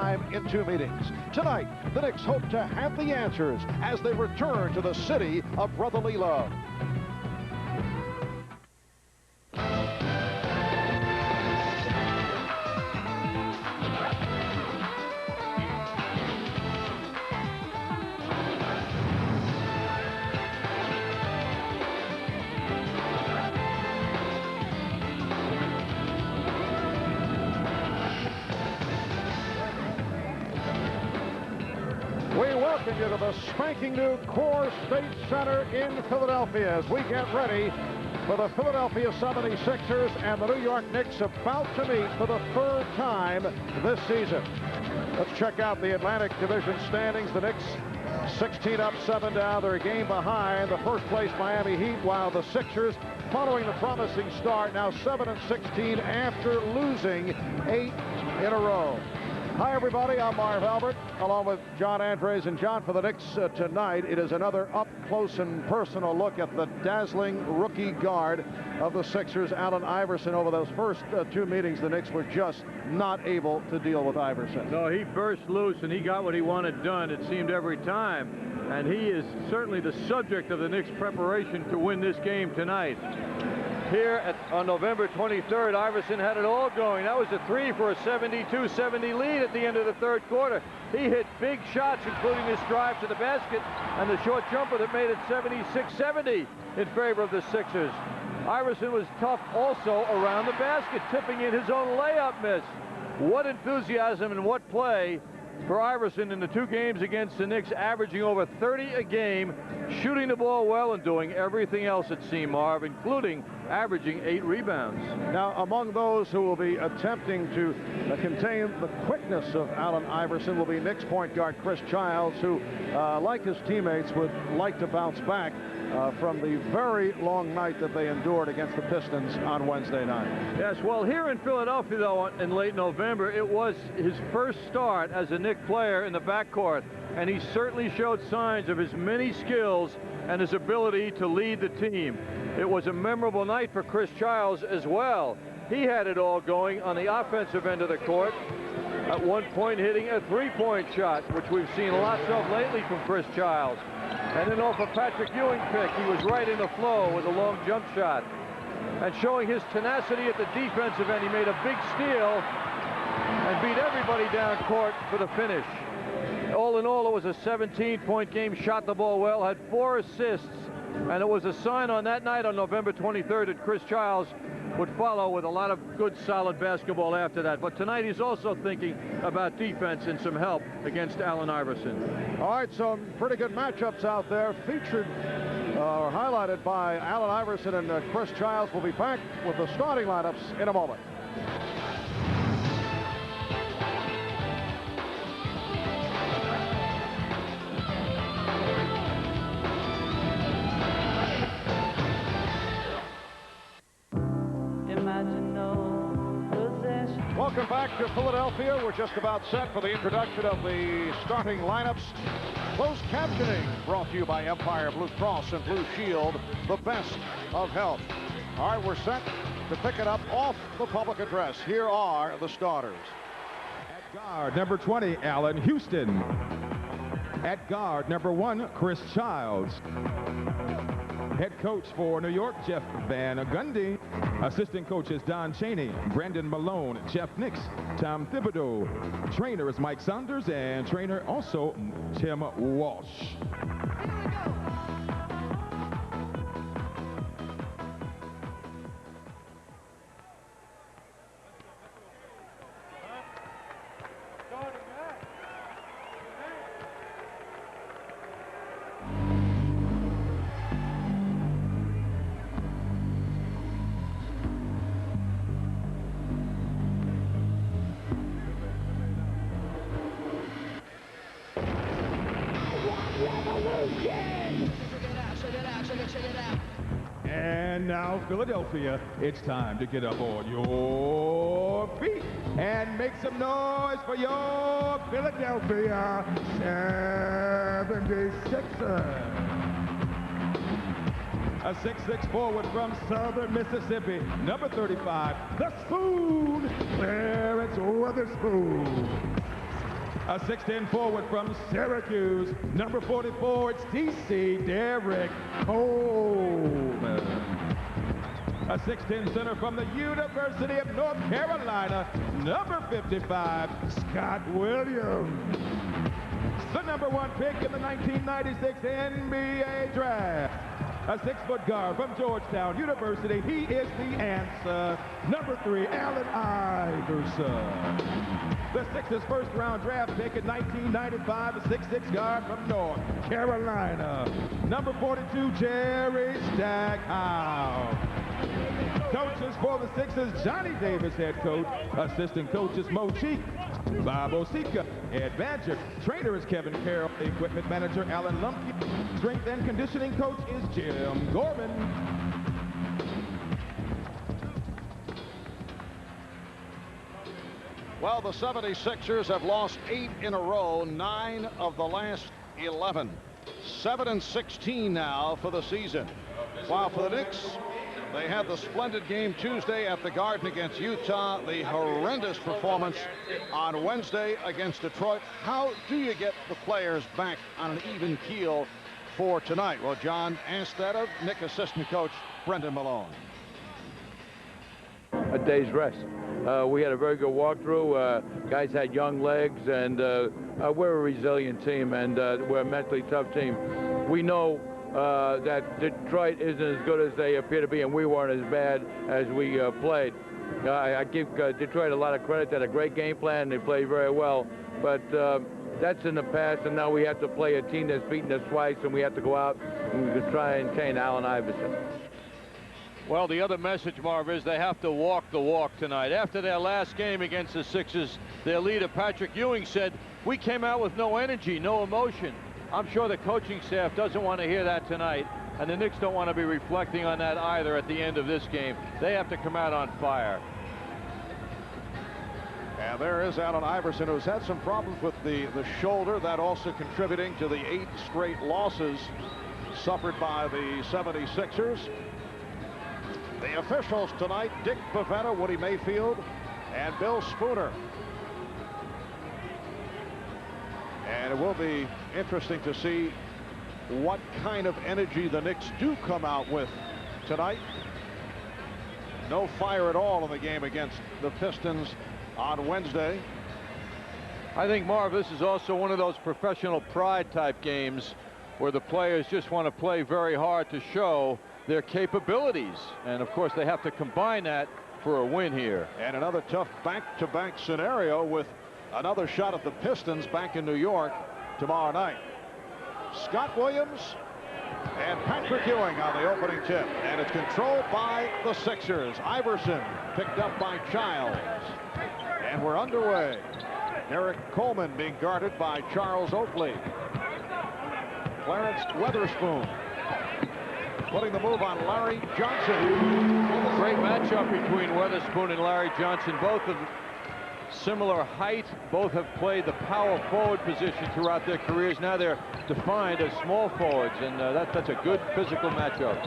in 2 meetings. Tonight, the Knicks hope to have the answers as they return to the city of brotherly love. We welcome you to the spanking new CoreStates Center in Philadelphia as we get ready for the Philadelphia 76ers and the New York Knicks about to meet for the 3rd time this season. Let's check out the Atlantic Division standings. The Knicks 16 up, 7 down. They're a game behind the first place Miami Heat, while the Sixers, following the promising start, now 7-16 after losing 8 in a row. Hi, everybody. I'm Marv Albert, along with John Andres. And John, for the Knicks tonight, it is another up-close and personal look at the dazzling rookie guard of the Sixers, Allan Iverson. Over those first 2 meetings, the Knicks were just not able to deal with Iverson. No, he burst loose, and he got what he wanted done, it seemed, every time. And he is certainly the subject of the Knicks' preparation to win this game tonight. Here on November 23rd, Iverson had it all going. That was a 3 for a 72-70 lead at the end of the 3rd quarter. He hit big shots, including this drive to the basket and the short jumper that made it 76-70 in favor of the Sixers. Iverson was tough also around the basket, tipping in his own layup miss. What enthusiasm and what play for Iverson in the 2 games against the Knicks, averaging over 30 a game, shooting the ball well and doing everything else, it seemed, Marv, including averaging 8 rebounds. Now, among those who will be attempting to contain the quickness of Allan Iverson will be Knicks point guard Chris Childs, who, like his teammates, would like to bounce back from the very long night that they endured against the Pistons on Wednesday night. Yes, well, here in Philadelphia, though, in late November, it was his first start as a Knick player in the backcourt, and he certainly showed signs of his many skills and his ability to lead the team. It was a memorable night for Chris Childs as well. He had it all going on the offensive end of the court, at one point hitting a 3-point shot, which we've seen lots of lately from Chris Childs. And then off a Patrick Ewing pick, he was right in the flow with a long jump shot. And showing his tenacity at the defensive end, he made a big steal and beat everybody down court for the finish. All in all, it was a 17-point game, shot the ball well, had 4 assists, and it was a sign on that night on November 23rd that Chris Childs would follow with a lot of good, solid basketball after that. But tonight he's also thinking about defense and some help against Allan Iverson. All right, some pretty good matchups out there, featured or highlighted by Allan Iverson and Chris Childs. We'll be back with the starting lineups in a moment. Welcome back to Philadelphia. We're just about set for the introduction of the starting lineups. Closed captioning brought to you by Empire Blue Cross and Blue Shield, the best of health. All right, we're set to pick it up off the public address. Here are the starters. At guard, number 20, Allan Houston. At guard, number 1, Chris Childs. Head coach for New York, Jeff Van Gundy. Assistant coaches Don Chaney, Brandon Malone, Jeff Nix, Tom Thibodeau. Trainer is Mike Saunders, and trainer also Tim Walsh. And now, Philadelphia, it's time to get up on your feet and make some noise for your Philadelphia 76ers. A 6'6" forward from Southern Mississippi, number 35, the Spoon, Clarence Weatherspoon. A 6'10" forward from Syracuse, number 44, it's DC Derek Coleman. A 6'10" center from the University of North Carolina, number 55, Scott Williams. The number 1 pick in the 1996 NBA Draft. A 6-foot guard from Georgetown University. He is the answer. Number 3, Allan Iverson. The Sixers' first-round draft pick in 1995, a 6'6" guard from North Carolina. Number 42, Jerry Stackhouse. Coaches for the Sixers, Johnny Davis, head coach. Assistant coaches, Mo Cheek, Bob Osika, Ed Badger. Trainer is Kevin Carroll. Equipment manager, Alan Lumpke. Strength and conditioning coach is Jim Gorman. Well, the 76ers have lost 8 in a row, 9 of the last 11. 7-16 now for the season. While for the Knicks, they had the splendid game Tuesday at the Garden against Utah, the horrendous performance on Wednesday against Detroit. How do you get the players back on an even keel for tonight? Well, John asked that of Knicks assistant coach Brendan Malone. A day's rest. We had a very good walkthrough. Guys had young legs, and we're a resilient team, and we're a mentally tough team. We know that Detroit isn't as good as they appear to be, and we weren't as bad as we played. I give Detroit a lot of credit. They had a great game plan. They played very well, but that's in the past, and now we have to play a team that's beaten us twice, and we have to go out and try and contain Allen Iverson. Well, the other message, Marv, is they have to walk the walk tonight. After their last game against the Sixers, their leader, Patrick Ewing, said, "We came out with no energy, no emotion." I'm sure the coaching staff doesn't want to hear that tonight, and the Knicks don't want to be reflecting on that either at the end of this game. They have to come out on fire. And there is Allen Iverson, who's had some problems with the shoulder, that also contributing to the 8 straight losses suffered by the 76ers. The officials tonight, Dick Bavetta, Woody Mayfield, and Bill Spooner. And it will be interesting to see what kind of energy the Knicks do come out with tonight. No fire at all in the game against the Pistons on Wednesday. I think, Marv, this is also one of those professional pride type games where the players just want to play very hard to show their capabilities, and of course they have to combine that for a win here. And another tough back-to-back scenario with another shot at the Pistons back in New York tomorrow night. Scott Williams and Patrick Ewing on the opening tip, and it's controlled by the Sixers. Iverson picked up by Childs, and we're underway. Derek Coleman being guarded by Charles Oakley. Clarence Weatherspoon putting the move on Larry Johnson. Great matchup between Weatherspoon and Larry Johnson. Both of similar height. Both have played the power forward position throughout their careers. Now they're defined as small forwards, and that's a good physical matchup.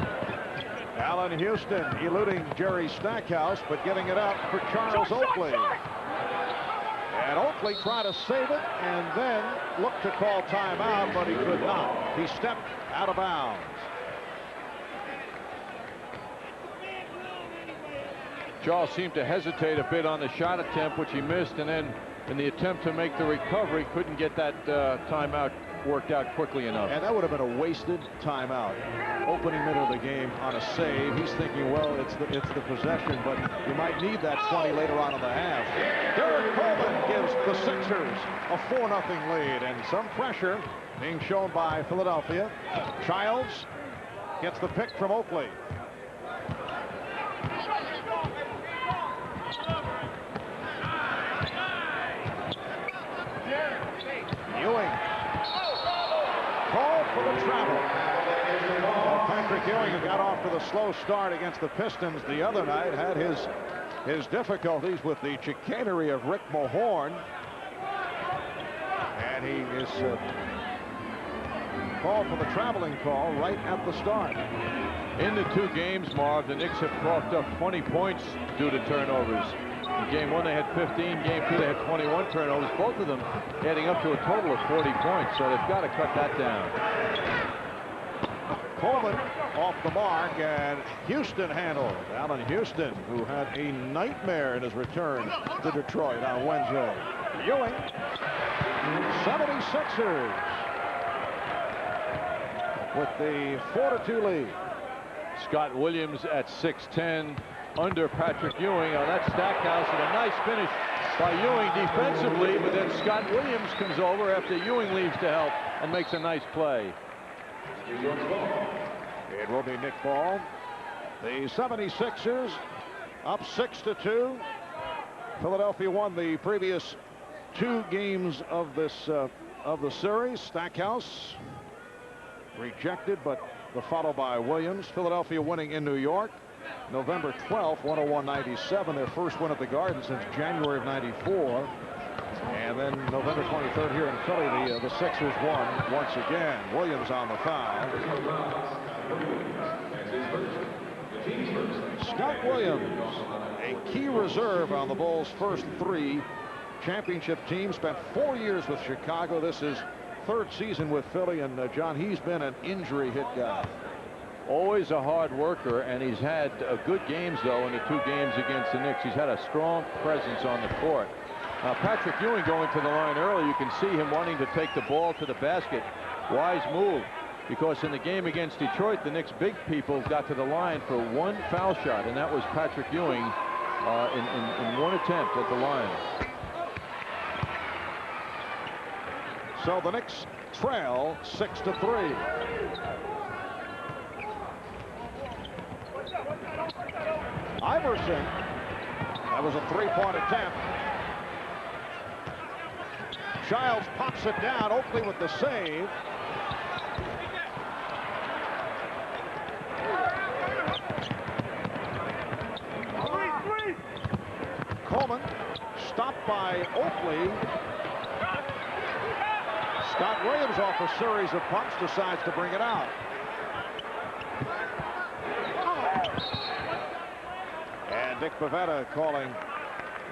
Allan Houston eluding Jerry Stackhouse, but giving it up for Charles Oakley. And Oakley tried to save it and then looked to call timeout, but he could not. He stepped out of bounds. Charles seemed to hesitate a bit on the shot attempt, which he missed, and then in the attempt to make the recovery, couldn't get that timeout worked out quickly enough. And that would have been a wasted timeout. Opening minute of the game on a save. He's thinking, well, it's the possession, but you might need that 20 later on in the half. Derek Coleman gives the Sixers a 4-0 lead, and some pressure being shown by Philadelphia. Childs gets the pick from Oakley. Ewing. Call for the travel. Well, Patrick Ewing, who got off to the slow start against the Pistons the other night, had his difficulties with the chicanery of Rick Mahorn. And he is called for the traveling call right at the start. In the 2 games, Marv, the Knicks have coughed up 20 points due to turnovers. In game 1 they had 15, game 2 they had 21 turnovers, both of them adding up to a total of 40 points, so they've got to cut that down. Coleman off the mark, and Houston handled. Allan Houston, who had a nightmare in his return to Detroit on Wednesday. Ewing, 76ers with the 4-2 lead. Scott Williams at 6'10", under Patrick Ewing. Oh, that's Stackhouse, and a nice finish by Ewing defensively, but then Scott Williams comes over after Ewing leaves to help and makes a nice play. It will be Nick Ball. The 76ers up 6-2. Philadelphia won the previous 2 games of the series. Stackhouse rejected, but followed by Williams. Philadelphia winning in New York November 12th, 101-97, their first win at the Garden since January of '94. And then November 23rd here in Philly, the Sixers won once again. Williams on the foul. Scott Williams, a key reserve on the Bulls' first 3 championship teams, spent 4 years with Chicago. This is 3rd season with Philly, and John, he's been an injury hit guy. Always a hard worker, and he's had good games, though, in the 2 games against the Knicks. He's had a strong presence on the court. Patrick Ewing going to the line early. You can see him wanting to take the ball to the basket. Wise move, because in the game against Detroit, the Knicks' big people got to the line for 1 foul shot, and that was Patrick Ewing in 1 attempt at the line. So the Knicks trail 6-3. Iverson, that was a 3-point attempt. Childs pops it down. Oakley with the save. Coleman stopped by Oakley. Scott Williams off a series of pumps decides to bring it out. And Dick Pavetta calling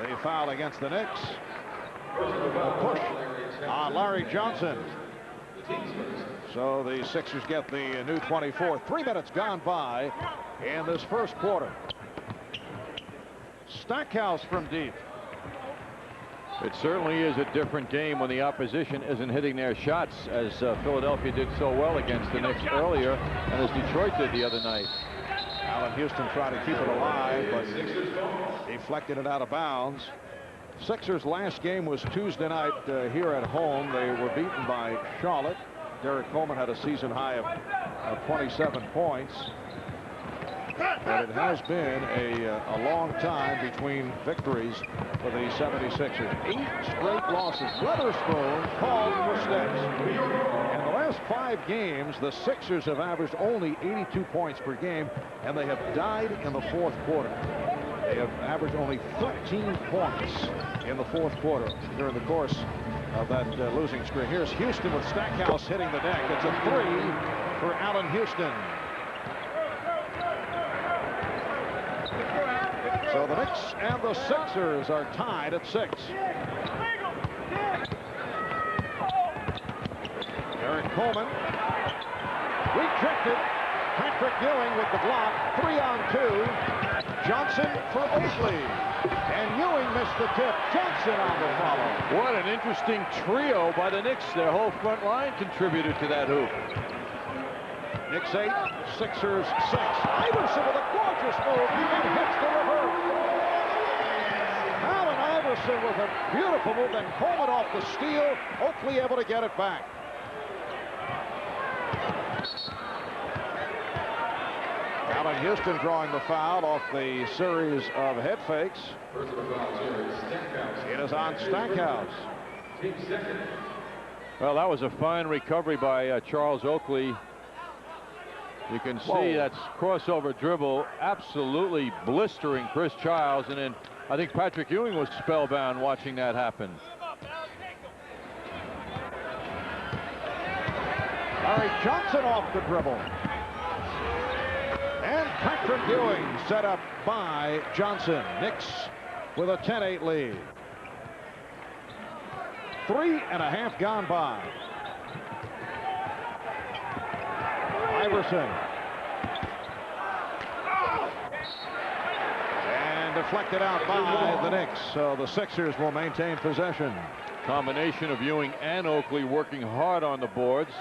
the foul against the Knicks. A push on Larry Johnson. So the Sixers get the new 24. 3 minutes gone by in this first quarter. Stackhouse from deep. It certainly is a different game when the opposition isn't hitting their shots, as Philadelphia did so well against the Knicks earlier, and as Detroit did the other night. Allan Houston tried to keep it alive, but deflected it out of bounds. Sixers' last game was Tuesday night here at home. They were beaten by Charlotte. Derek Coleman had a season high of 27 points. But it has been a long time between victories for the 76ers. 8 straight losses. Weatherspoon called for steps. In the last 5 games, the Sixers have averaged only 82 points per game, and they have died in the 4th quarter. They have averaged only 13 points in the 4th quarter during the course of that losing streak. Here's Houston with Stackhouse hitting the deck. It's a 3 for Allan Houston. So the Knicks and the Sixers are tied at 6. Eric Coleman rejected. Patrick Ewing with the block. 3-on-2. Johnson for Oakley. And Ewing missed the tip. Johnson on the follow. What an interesting trio by the Knicks. Their whole front line contributed to that hoop. Knicks 8, Sixers 6. Iverson with a gorgeous move and hits the reverse. Allen Iverson with a beautiful move, and Coleman off the steal. Oakley able to get it back. Allan Houston drawing the foul off the series of head fakes. It is on Stackhouse. Well, that was a fine recovery by Charles Oakley. You can see that's crossover dribble, absolutely blistering Chris Childs, and then I think Patrick Ewing was spellbound watching that happen. Larry Johnson off the dribble. And Patrick Ewing set up by Johnson. Knicks with a 10-8 lead. 3.5 gone by. Iverson. And deflected out by the Knicks. So the Sixers will maintain possession. Combination of Ewing and Oakley working hard on the boards,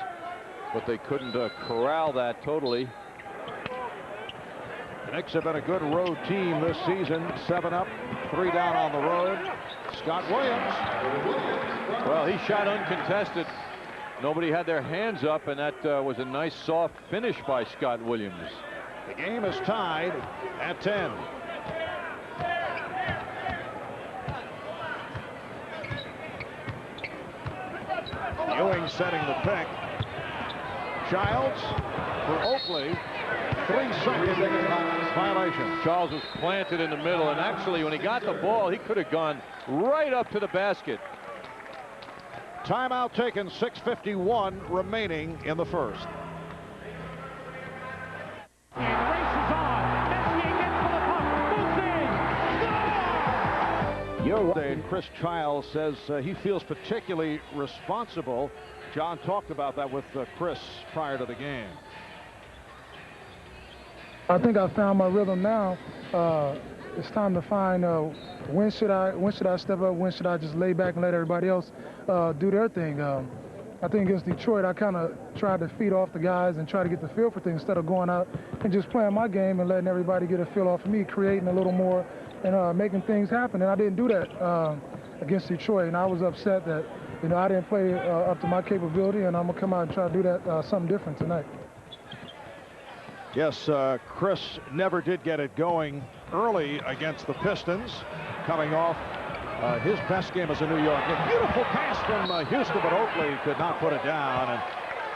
but they couldn't corral that totally. The Knicks have been a good road team this season. 7 up, 3 down on the road. Scott Williams. Well, he shot uncontested. Nobody had their hands up, and that was a nice soft finish by Scott Williams. The game is tied at 10. Ewing setting the pick. Childs for Oakley. 3-second violation. Charles was planted in the middle, and actually when he got the ball, he could have gone right up to the basket. Timeout taken, 6:51 remaining in the first. And races on. Messier gets for the puck. Moves in. You're right. Chris Childs says he feels particularly responsible. John talked about that with Chris prior to the game. I think I found my rhythm now. It's time to find when should I step up, when should I just lay back and let everybody else do their thing. I think against Detroit, I kind of tried to feed off the guys and try to get the feel for things instead of going out and just playing my game and letting everybody get a feel off of me, creating a little more and making things happen. And I didn't do that against Detroit, and I was upset that I didn't play up to my capability, and I'm gonna come out and try to do that something different tonight. Yes, Chris never did get it going early against the Pistons, coming off his best game as a New York Knick. Beautiful pass from Houston, but Oakley could not put it down, and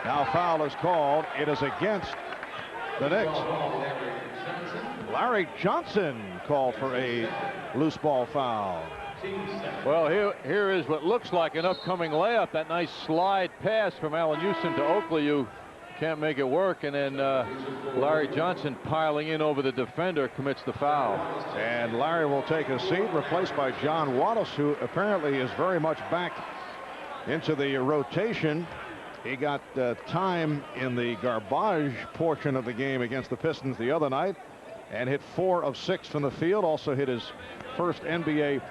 now foul is called. It is against the Knicks. Larry Johnson called for a loose ball foul. Well, here is what looks like an upcoming layup. That nice slide pass from Allan Houston to Oakley. You can't make it work, and then Larry Johnson piling in over the defender commits the foul. And Larry will take a seat, replaced by John Wallace, who apparently is very much back into the rotation. He got time in the garbage portion of the game against the Pistons the other night and hit 4 of 6 from the field. Also hit his first NBA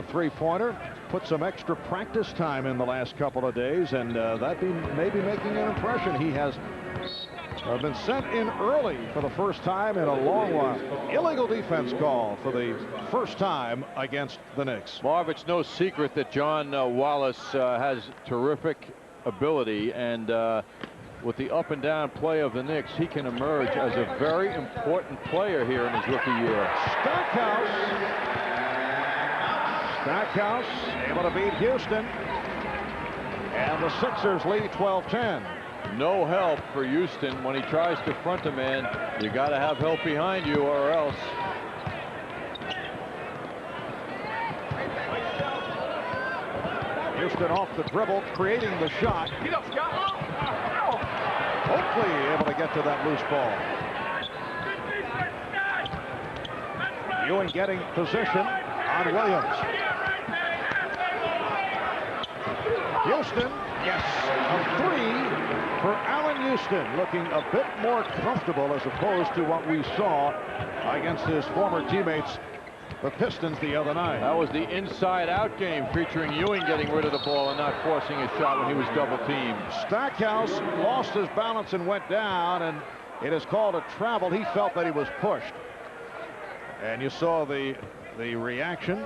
three-pointer. Put some extra practice time in the last couple of days, and that may be making an impression. He has been sent in early for the first time in a long while. Illegal defense call for the first time against the Knicks. Marv, it's no secret that John Wallace has terrific ability, and with the up and down play of the Knicks, he can emerge as a very important player here in his rookie year. Stackhouse able to beat Houston, and the Sixers lead 12-10. No help for Houston when he tries to front a man. You got to have help behind you, or else. Houston off the dribble, creating the shot. Oakley able to get to that loose ball. Ewing getting position on Williams. Houston, yes, a 3 for Allan Houston, looking a bit more comfortable as opposed to what we saw against his former teammates, the Pistons, the other night. That was the inside-out game featuring Ewing getting rid of the ball and not forcing a shot when he was double-teamed. Stackhouse lost his balance and went down, and it is called a travel. He felt that he was pushed. And you saw the reaction.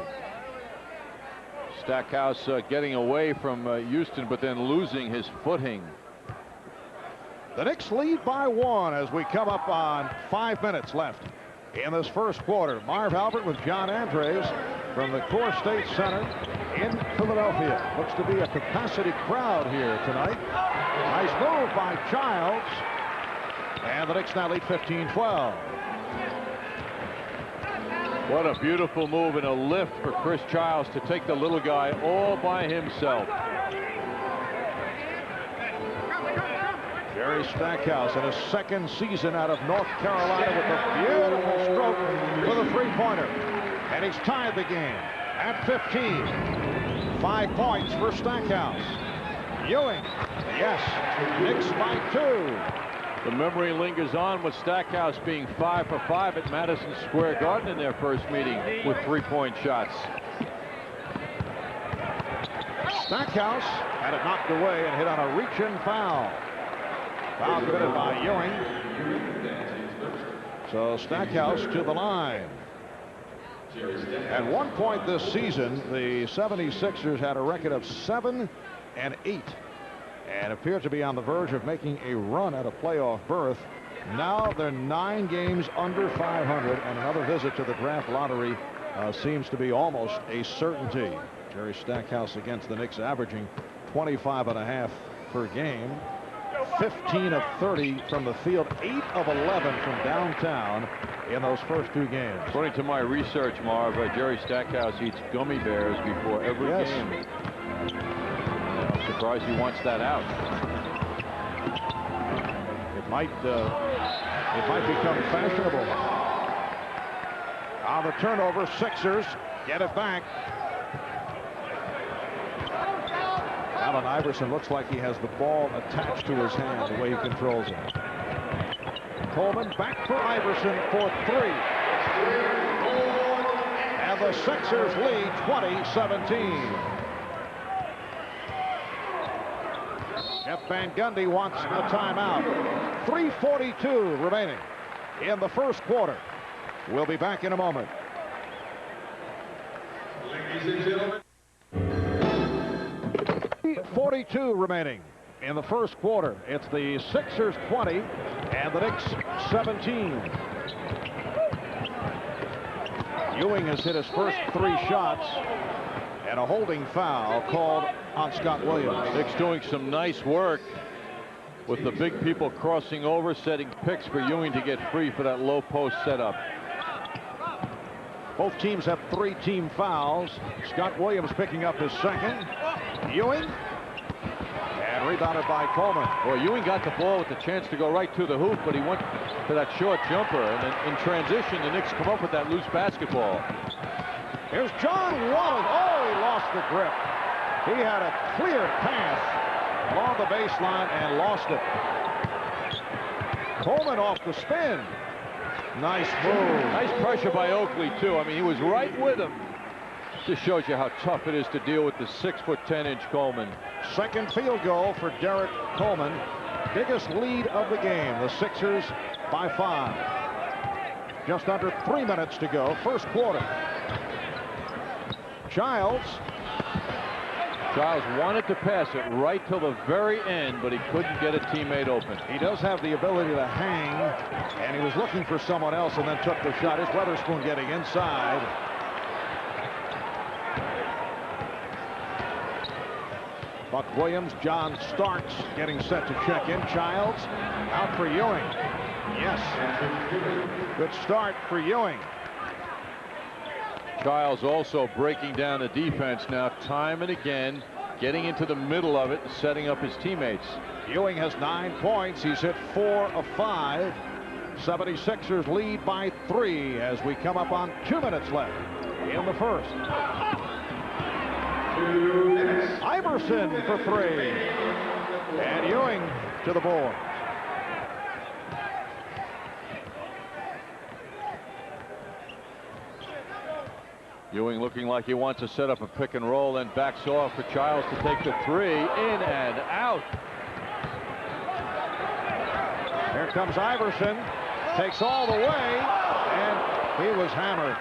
Stackhouse getting away from Houston, but then losing his footing. The Knicks lead by 1 as we come up on 5 minutes left in this first quarter. Marv Albert with John Andres from the CoreStates Center in Philadelphia. Looks to be a capacity crowd here tonight. Nice move by Childs, and the Knicks now lead 15-12. What a beautiful move and a lift for Chris Childs to take the little guy all by himself. Jerry Stackhouse in his second season out of North Carolina with a beautiful stroke for the three-pointer. And he's tied the game at 15. 5 points for Stackhouse. Ewing, yes, Knicks by 2. The memory lingers on with Stackhouse being 5 for 5 at Madison Square Garden in their first meeting with 3-point shots. Stackhouse had it knocked away and hit on a reach-in foul. Foul committed by Ewing. So Stackhouse to the line. At one point this season, the 76ers had a record of 7-8 and appear to be on the verge of making a run at a playoff berth. Now they're 9 games under 500, and another visit to the draft lottery seems to be almost a certainty. Jerry Stackhouse against the Knicks, averaging 25.5 per game. 15 of 30 from the field, 8 of 11 from downtown in those first 2 games. According to my research, Marv, Jerry Stackhouse eats gummy bears before every game. I'm surprised he wants that out. It might become fashionable. On the turnover, Sixers get it back. Allan Iverson looks like he has the ball attached to his hand the way he controls it. Coleman back for Iverson for 3. And the Sixers lead 20-17. Jeff Van Gundy wants a timeout. 3:42 remaining in the first quarter. We'll be back in a moment. Ladies and gentlemen. 42 remaining in the first quarter. It's the Sixers 20 and the Knicks 17. Ewing has hit his first 3 shots, and a holding foul called on Scott Williams. Knicks doing some nice work with the big people crossing over, setting picks for Ewing to get free for that low post setup. Both teams have 3 team fouls. Scott Williams picking up his second. Ewing. And rebounded by Coleman. Boy, Ewing got the ball with the chance to go right to the hoop, but he went for that short jumper. And then in transition, the Knicks come up with that loose basketball. Here's John Wallace. Oh, he lost the grip. He had a clear pass along the baseline and lost it. Coleman off the spin. Nice move. Nice pressure by Oakley, too. I mean, he was right with him. Just shows you how tough it is to deal with the 6'10" Coleman. Second field goal for Derek Coleman. Biggest lead of the game. The Sixers by 5. Just under 3 minutes to go. First quarter. Childs wanted to pass it right till the very end, but he couldn't get a teammate open. He does have the ability to hang, and he was looking for someone else and then took the shot. Here's Weatherspoon getting inside. Buck Williams, John Starks getting set to check in. Childs out for Ewing. Yes. Good start for Ewing. Childs also breaking down the defense now time and again, getting into the middle of it and setting up his teammates. Ewing has 9 points. He's hit 4 of 5. 76ers lead by 3 as we come up on 2 minutes left in the first. Iverson for 3. And Ewing to the board. Ewing looking like he wants to set up a pick and roll, then backs off for Childs to take the 3. In and out. Here comes Iverson. Takes all the way, and he was hammered.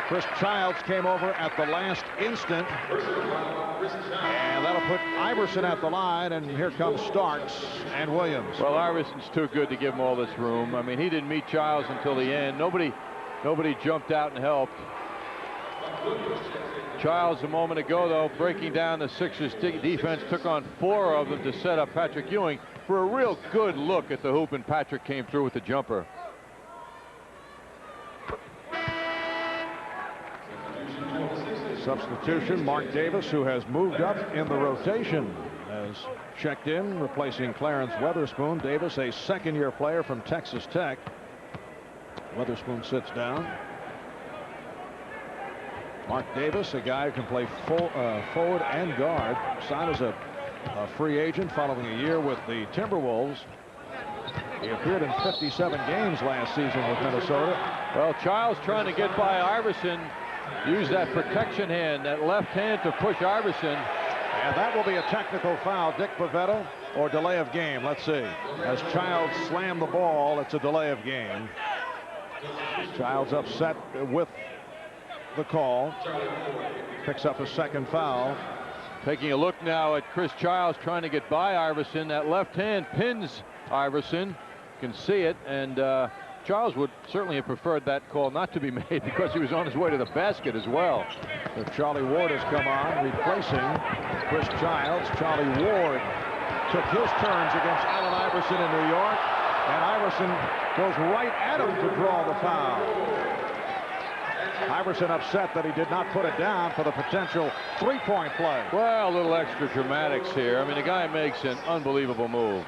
Chris Childs came over at the last instant, and that'll put Iverson at the line, and here comes Starks and Williams. Well, Iverson's too good to give him all this room. I mean, he didn't meet Childs until the end. Nobody jumped out and helped. Childs a moment ago, though, breaking down the Sixers defense, took on 4 of them to set up Patrick Ewing for a real good look at the hoop, and Patrick came through with the jumper. Substitution, Mark Davis, who has moved up in the rotation, has checked in, replacing Clarence Weatherspoon. Davis, a second-year player from Texas Tech. Weatherspoon sits down. Mark Davis, a guy who can play forward and guard, signed as a free agent following a year with the Timberwolves. He appeared in 57 games last season with Minnesota. Well, Childs trying to get by Iverson. Use that protection hand, that left hand, to push Iverson. And that will be a technical foul. Dick Bavetta, or delay of game. Let's see. As Childs slammed the ball, it's a delay of game. Childs upset with the call. Picks up a second foul. Taking a look now at Chris Childs trying to get by Iverson. That left hand pins Iverson. You can see it, and Childs would certainly have preferred that call not to be made because he was on his way to the basket as well. So Charlie Ward has come on, replacing Chris Childs. Charlie Ward took his turns against Allen Iverson in New York, and Iverson goes right at him to draw the foul. Iverson upset that he did not put it down for the potential three-point play. Well, a little extra dramatics here. I mean, the guy makes an unbelievable move.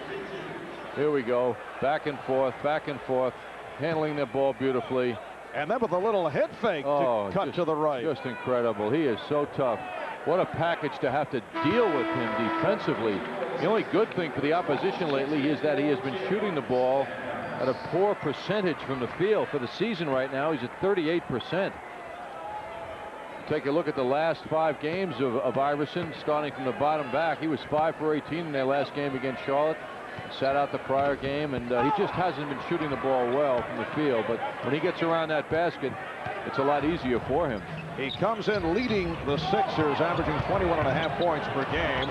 Here we go. Back and forth, handling the ball beautifully. And then with a little head fake to cut to the right. Just incredible. He is so tough. What a package to have to deal with him defensively. The only good thing for the opposition lately is that he has been shooting the ball at a poor percentage from the field. For the season right now, he's at 38%. Take a look at the last 5 games of Iverson, starting from the bottom back. He was 5 for 18 in their last game against Charlotte. Sat out the prior game, and he just hasn't been shooting the ball well from the field. But when he gets around that basket, it's a lot easier for him. He comes in leading the Sixers, averaging 21.5 points per game.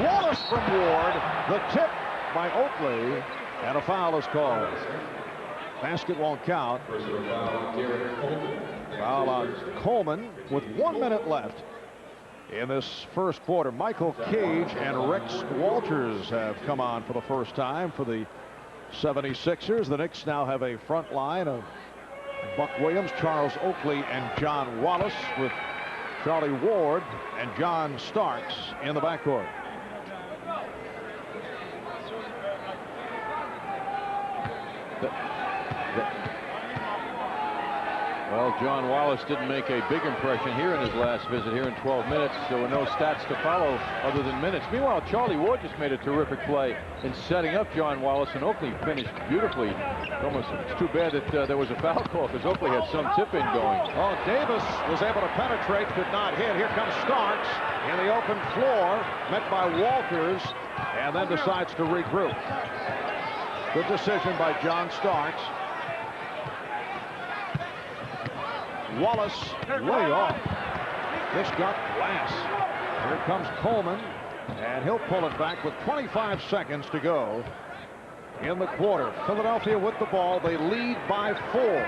Wallace from Ward, the tip by Oakley, and a foul is called. Basket won't count. Foul on Coleman with 1 minute left in this first quarter. Michael Cage and Rex Walters have come on for the first time for the 76ers. The Knicks now have a front line of Buck Williams, Charles Oakley, and John Wallace, with Charlie Ward and John Starks in the backcourt. Well, John Wallace didn't make a big impression here in his last visit here in 12 minutes. There were no stats to follow other than minutes. Meanwhile, Charlie Ward just made a terrific play in setting up John Wallace, and Oakley finished beautifully. It's too bad that there was a foul call, because Oakley had some tip-in going. Oh, Davis was able to penetrate, could not hit. Here comes Starks in the open floor, met by Walters, and then decides to regroup. Good decision by John Starks. Wallace way off. This got glass. Here comes Coleman, and he'll pull it back with 25 seconds to go in the quarter. Philadelphia with the ball. They lead by 4.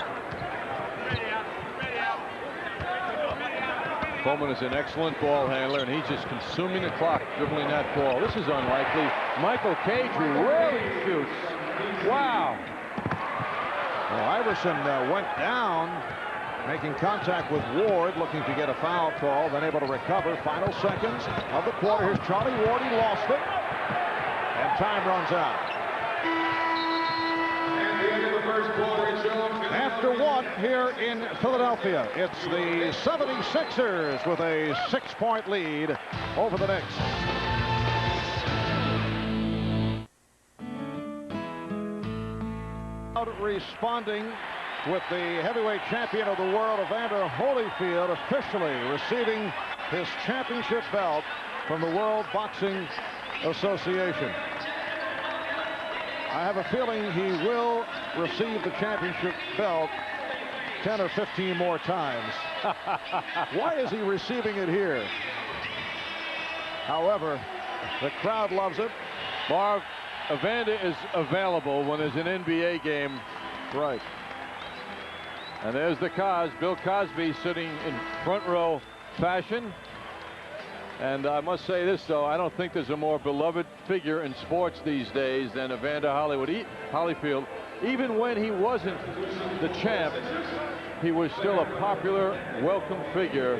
Coleman is an excellent ball handler, and he's just consuming the clock dribbling that ball. This is unlikely. Michael Cage really shoots. Wow. Well, Iverson went down, making contact with Ward, looking to get a foul call, then able to recover. Final seconds of the quarter. Here's Charlie Ward. He lost it, and time runs out. At the end of the first quarter, After 1 here in Philadelphia, it's the 76ers with a 6-point lead over the Knicks. Responding with the heavyweight champion of the world, Evander Holyfield, officially receiving his championship belt from the World Boxing Association. I have a feeling he will receive the championship belt 10 or 15 more times. Why is he receiving it here? However, the crowd loves it. Marv, Evander is available when there's an NBA game. Right. And there's the Cos, Bill Cosby, sitting in front row fashion. And I must say this, though, I don't think there's a more beloved figure in sports these days than Evander Holyfield. Even when he wasn't the champ, he was still a popular, welcome figure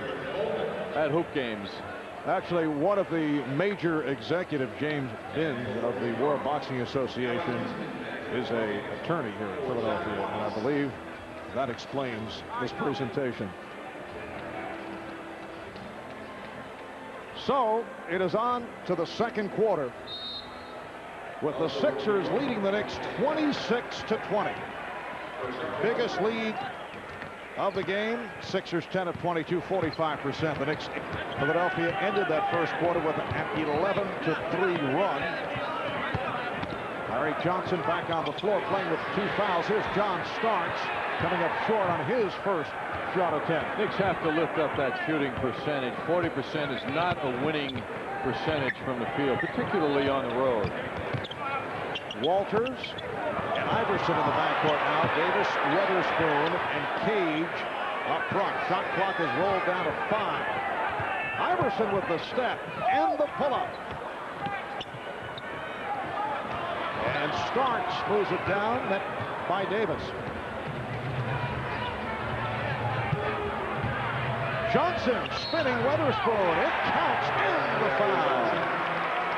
at hoop games. Actually, one of the major executives, James Binn of the World Boxing Association, is an attorney here in Philadelphia, and I believe that explains this presentation. So it is on to the second quarter, with the Sixers leading the Knicks 26-20. Biggest lead of the game. Sixers 10 of 22, 45%. The Knicks, Philadelphia, ended that first quarter with an 11-3 run. Larry Johnson back on the floor playing with 2 fouls. Here's John Starks coming up short on his first shot attempt. Knicks have to lift up that shooting percentage. 40% is not a winning percentage from the field, particularly on the road. Walters and Iverson in the backcourt now. Davis, Weatherspoon, and Cage up front. Shot clock is rolled down to 5. Iverson with the step and the pull-up. And Starks moves it down, met by Davis. Johnson spinning Weatherspoon. It counts in the foul.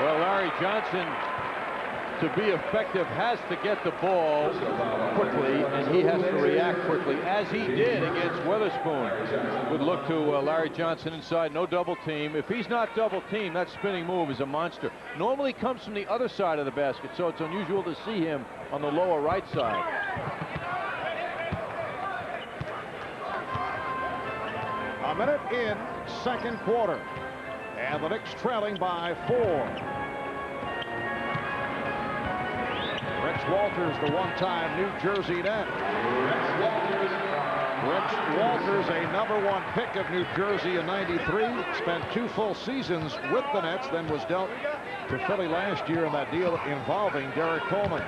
Well, Larry Johnson, to be effective, has to get the ball quickly, and he has to react quickly, as he did against Weatherspoon. Would look to Larry Johnson inside, no double team. If he's not double teamed, that spinning move is a monster. Normally comes from the other side of the basket, so it's unusual to see him on the lower right side. A minute in, second quarter, and the Knicks trailing by 4. Rex Walters, the one-time New Jersey net. Rex Walters, a #1 pick of New Jersey in '93, spent 2 full seasons with the Nets, then was dealt to Philly last year in that deal involving Derek Coleman.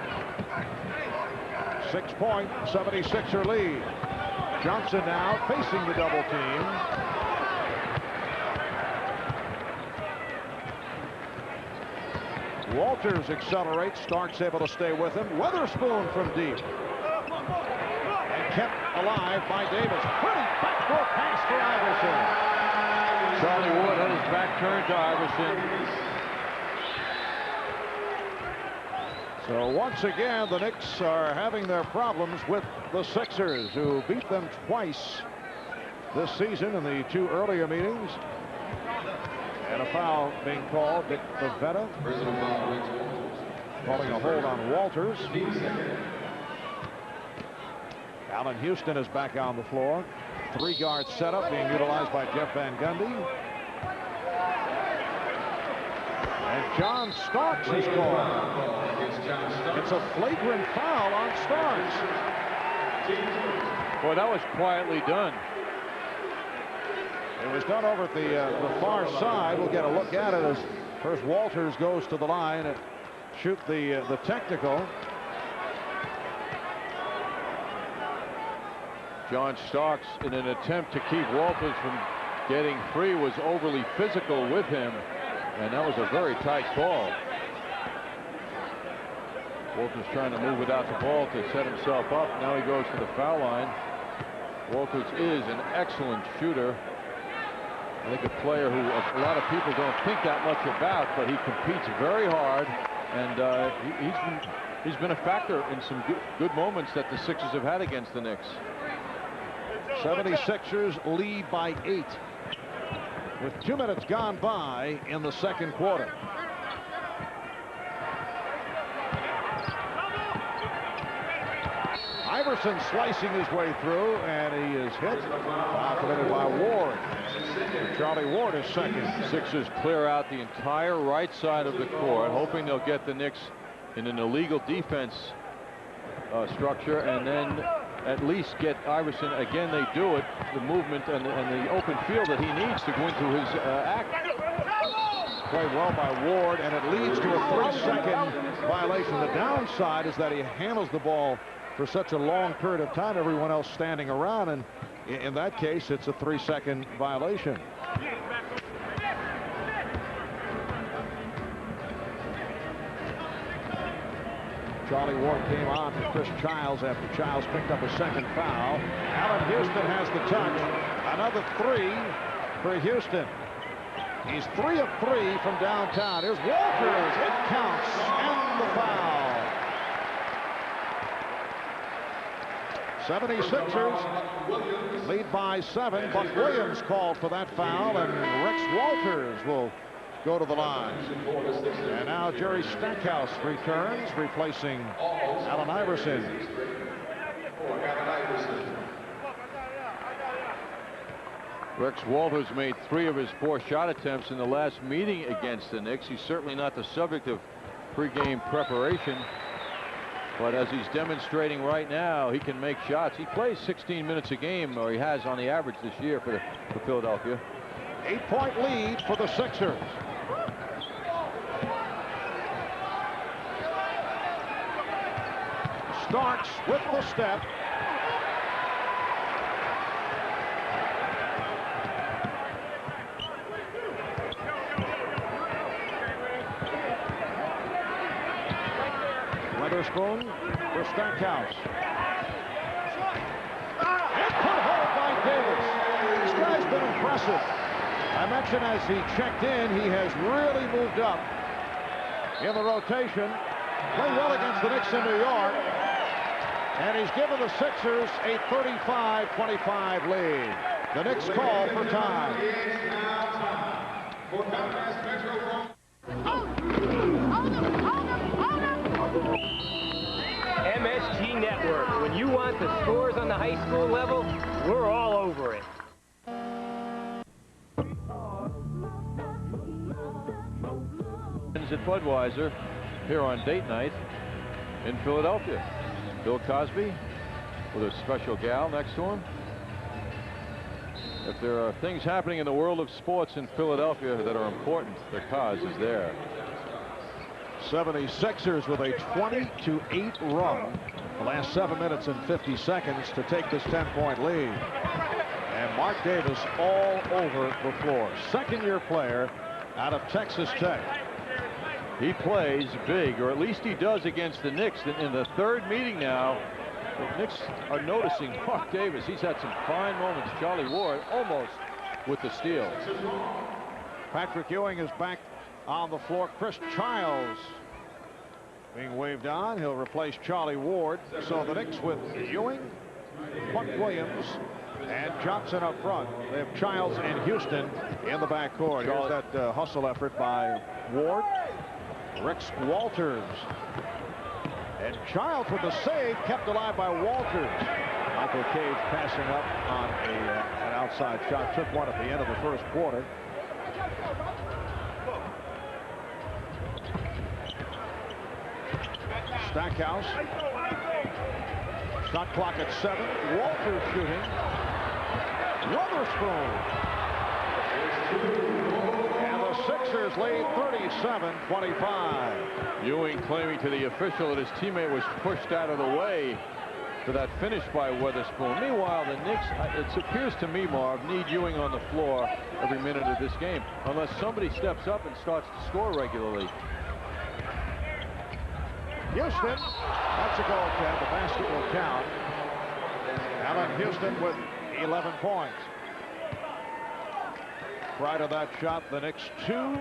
6-point 76er lead. Johnson now facing the double team. Walters accelerates. Starks able to stay with him. Weatherspoon from deep. And kept alive by Davis. Pretty backdoor pass for Iverson. Charlie Wood had his back turned to Iverson. So once again, the Knicks are having their problems with the Sixers, who beat them twice this season in the 2 earlier meetings. And a foul being called. Dick Pavetta calling a hold on Walters. Allan Houston is back on the floor. 3-guard setup being utilized by Jeff Van Gundy. And John Starks is called. It's a flagrant foul on Starks. Boy, that was quietly done. It was done over at the far side. We'll get a look at it as first Walters goes to the line and shoot the technical. John Starks, in an attempt to keep Walters from getting free, was overly physical with him, and that was a very tight call. Walters trying to move without the ball to set himself up. Now he goes to the foul line. Walters is an excellent shooter. I think a player who a lot of people don't think that much about, but he competes very hard, and he's been a factor in some good moments that the Sixers have had against the Knicks. 76ers lead by 8 with 2 minutes gone by in the second quarter. Iverson slicing his way through, and he is hit. Committed by Ward. Charlie Ward is second. Sixers clear out the entire right side of the court, hoping they'll get the Knicks in an illegal defense structure, and then at least get Iverson. Again, they do it, the movement and the open field that he needs to go into his act. Played well by Ward, and it leads to a 3-second violation. The downside is that he handles the ball for such a long period of time, everyone else standing around, and in that case it's a 3-second violation. Charlie Ward came on to Chris Childs after Childs picked up a second foul. Allan Houston has the touch. Another 3 for Houston. He's 3 of 3 from downtown. Here's Walters. It counts, and the foul. 76ers lead by 7. Buck Williams called for that foul, and Rex Walters will go to the line. And now Jerry Stackhouse returns, replacing Allen Iverson. Rex Walters made 3 of his 4 shot attempts in the last meeting against the Knicks. He's certainly not the subject of pregame preparation, but as he's demonstrating right now, he can make shots. He plays 16 minutes a game, or he has on the average this year for Philadelphia. 8-point lead for the Sixers. Starks with the step. Weatherspoon for Stackhouse. And put home by Davis. This guy's been impressive. I mentioned as he checked in, he has really moved up in the rotation. Played well against the Knicks in New York. And he's given the Sixers a 35-25 lead. The Knicks call for time. MSG Network. When you want the scores on the high school level, we're all over it. At Budweiser here on date night in Philadelphia. Bill Cosby with a special gal next to him. If there are things happening in the world of sports in Philadelphia that are important, the Cos is there. 76ers with a 20-8 run. The last 7 minutes and 50 seconds to take this 10-point lead. And Mark Davis all over the floor. Second-year player out of Texas Tech. He plays big, or at least he does against the Knicks. In the 3rd meeting now, the Knicks are noticing Mark Davis. He's had some fine moments. Charlie Ward almost with the steal. Patrick Ewing is back on the floor. Chris Childs being waved on. He'll replace Charlie Ward. So the Knicks with Ewing, Buck Williams, and Johnson up front. They have Childs and Houston in the backcourt. Here's that hustle effort by Ward. Rex Walters. And Childs with the save, kept alive by Walters. Michael Cage passing up on an outside shot. Took one at the end of the first quarter. Stackhouse. Shot clock at 7. Walters shooting. Witherspoon. And the Sixers lead 37-25. Ewing claiming to the official that his teammate was pushed out of the way for that finish by Witherspoon. Meanwhile, the Knicks, it appears to me, Marv, need Ewing on the floor every minute of this game, unless somebody steps up and starts to score regularly. Houston, that's a goal count. The basket will count. Allan Houston with 11 points. Prior to that shot, the Knicks 2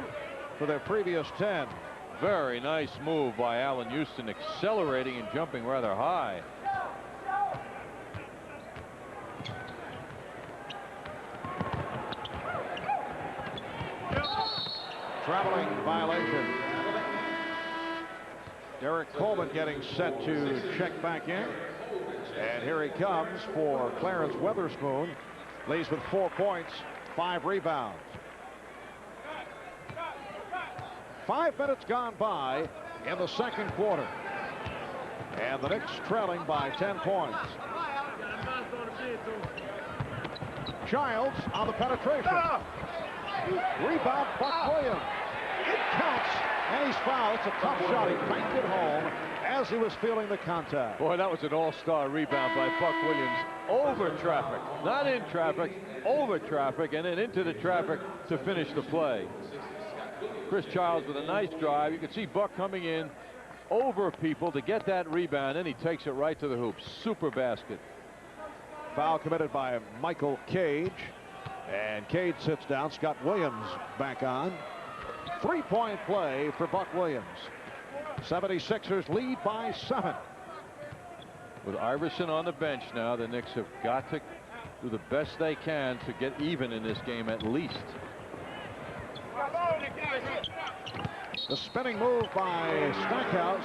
for their previous 10. Very nice move by Allan Houston, accelerating and jumping rather high. Traveling violation. Derek Coleman getting set to check back in. And here he comes for Clarence Witherspoon. Leads with 4 points, 5 rebounds. 5 minutes gone by in the second quarter. And the Knicks trailing by 10 points. Childs on the penetration. Rebound, Buck Williams. It counts, and he's fouled. It's a tough shot. He banked it home as he was feeling the contact. Boy, that was an all-star rebound by Buck Williams. Over traffic, not in traffic, over traffic, and then into the traffic to finish the play. Chris Childs with a nice drive. You can see Buck coming in over people to get that rebound, and he takes it right to the hoop. Super basket. Foul committed by Michael Cage. And Cage sits down. Scott Williams back on. 3-point play for Buck Williams. 76ers lead by 7. With Iverson on the bench now, the Knicks have got to do the best they can to get even in this game at least. The spinning move by Stackhouse.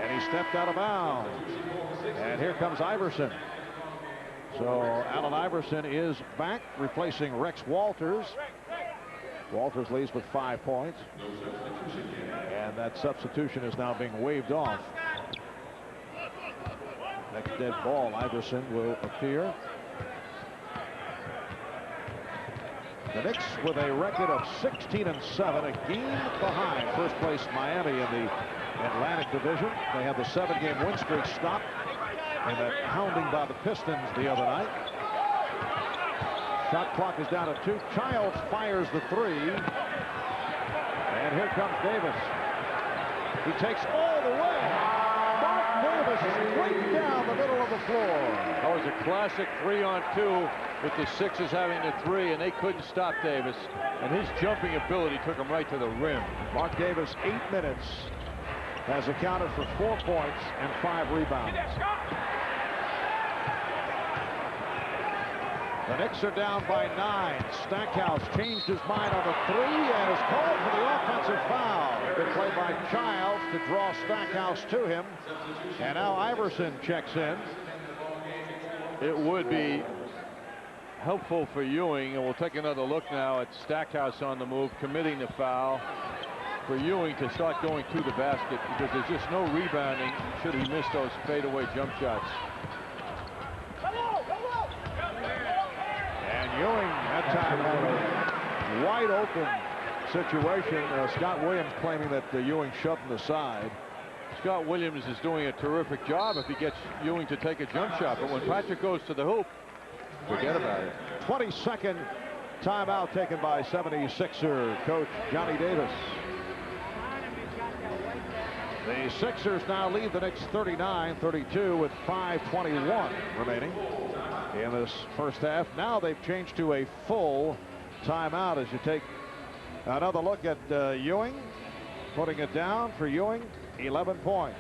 And he stepped out of bounds. And here comes Iverson. So Allen Iverson is back, replacing Rex Walters. Walters leads with 5 points. And that substitution is now being waved off. Next dead ball, Iverson will appear. The Knicks with a record of 16-7, a game behind first place Miami in the Atlantic Division. They had the 7-game win streak stopped in that pounding by the Pistons the other night. Shot clock is down to 2. Childs fires the 3. And here comes Davis. He takes all the way. Mark Davis straight down the middle of the floor. That was a classic 3-on-2 with the Sixers having the 3, and they couldn't stop Davis. And his jumping ability took him right to the rim. Mark Davis, 8 minutes, has accounted for 4 points and 5 rebounds. The Knicks are down by 9. Stackhouse changed his mind on the 3 and is called for the offensive foul. Good play by Childs to draw Stackhouse to him. And now Iverson checks in. It would be helpful for Ewing, and we'll take another look now at Stackhouse on the move, committing the foul, for Ewing to start going to the basket, because there's just no rebounding should he miss those fadeaway jump shots. And Ewing that time had a wide open situation. Scott Williams claiming that Ewing shoved him aside. Scott Williams is doing a terrific job if he gets Ewing to take a jump shot, but when Patrick goes to the hoop, forget about it. 22nd timeout taken by 76er coach Johnny Davis. The Sixers now lead the Knicks 39-32 with 5:21 remaining in this first half. Now they've changed to a full timeout as you take another look at Ewing. Putting it down for Ewing, 11 points.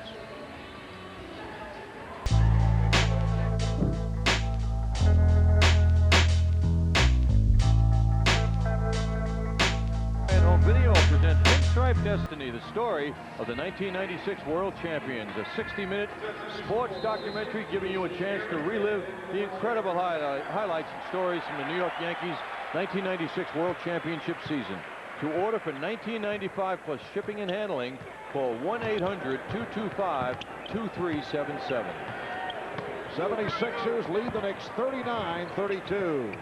Video presents Pinstripe Destiny, the story of the 1996 World Champions, a 60-minute sports documentary giving you a chance to relive the incredible highlights and stories from the New York Yankees 1996 World Championship season. To order for $19.95 plus shipping and handling, call 1-800-225-2377. 76ers lead the Knicks 39-32.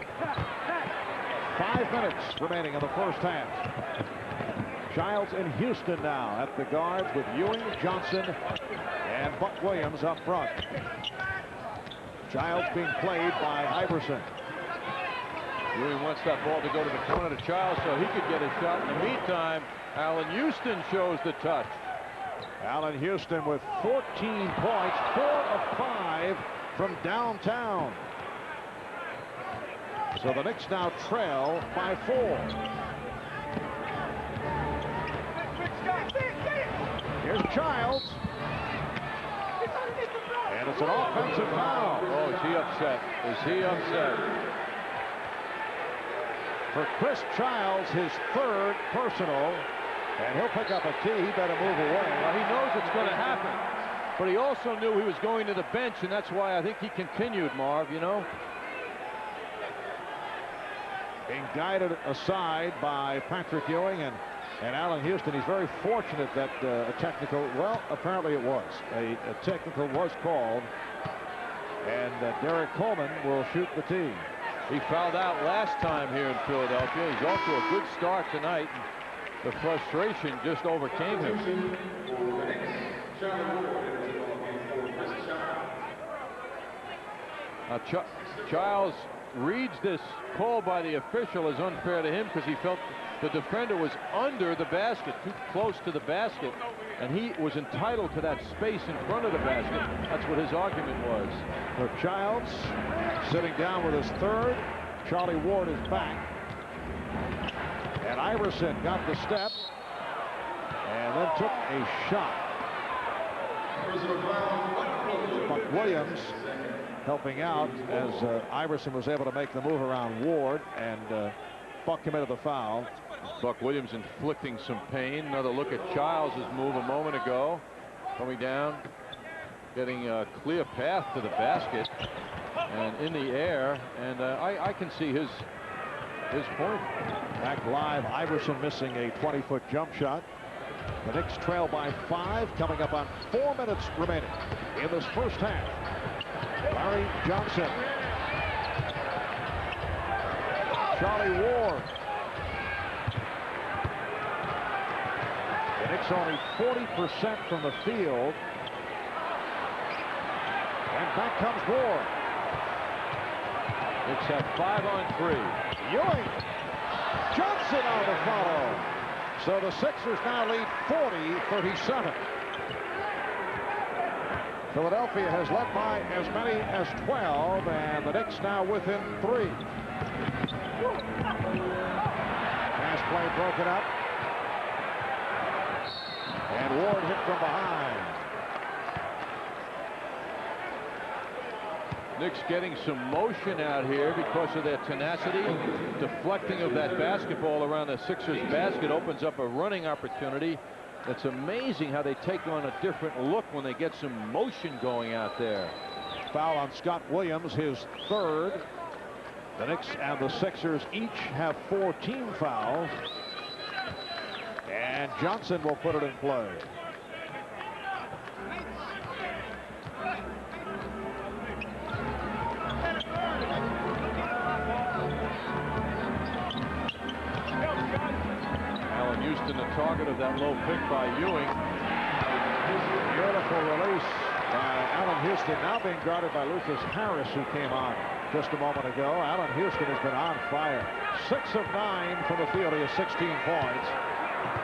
5 minutes remaining in the first half. Childs and Houston now at the guards with Ewing, Johnson, and Buck Williams up front. Childs being played by Iverson. Ewing wants that ball to go to the corner to Childs so he could get a shot. In the meantime, Allan Houston shows the touch. Allan Houston with 14 points, 4 of 5 from downtown. So the Knicks now trail by 4. Here's Childs. And it's an offensive foul. Oh, is he upset? Is he upset? For Chris Childs, his 3rd personal. And he'll pick up a tee. He better move away. Well, he knows it's going to happen. But he also knew he was going to the bench, and that's why I think he continued, Marv, you know. Being guided aside by Patrick Ewing and Allan Houston. He's very fortunate that a technical, well, apparently it was. A technical was called. And Derek Coleman will shoot the tee. He fouled out last time here in Philadelphia. He's off to a good start tonight. The frustration just overcame him. Now, Childs reads this call by the official as unfair to him because he felt the defender was under the basket, too close to the basket, and he was entitled to that space in front of the basket. That's what his argument was. So Childs sitting down with his 3rd. Charlie Ward is back. And Iverson got the step and then took a shot. Buck Williams helping out as Iverson was able to make the move around Ward, and Buck committed the foul. Buck Williams inflicting some pain. Another look at Childs' move a moment ago. Coming down, getting a clear path to the basket and in the air. And I can see his point. Back live, Iverson missing a 20-foot jump shot. The Knicks trail by 5, coming up on 4 minutes remaining in this first half. Larry Johnson. Charlie Ward. The Knicks only 40% from the field. And back comes Ward. Knicks have 5 on 3. Ewing. Johnson on the follow. So the Sixers now lead 40-37. Philadelphia has led by as many as 12, and the Knicks now within 3. Pass play broken up. And Ward hit from behind. Knicks getting some motion out here because of their tenacity. Deflecting of that basketball around the Sixers basket opens up a running opportunity. It's amazing how they take on a different look when they get some motion going out there. Foul on Scott Williams, his 3rd. The Knicks and the Sixers each have 4 team fouls. And Johnson will put it in play. Allan Houston, the target of that low pick by Ewing. Beautiful release by Allan Houston, now being guarded by Lucius Harris, who came on just a moment ago. Allan Houston has been on fire. 6 of 9 from the field. He has 16 points.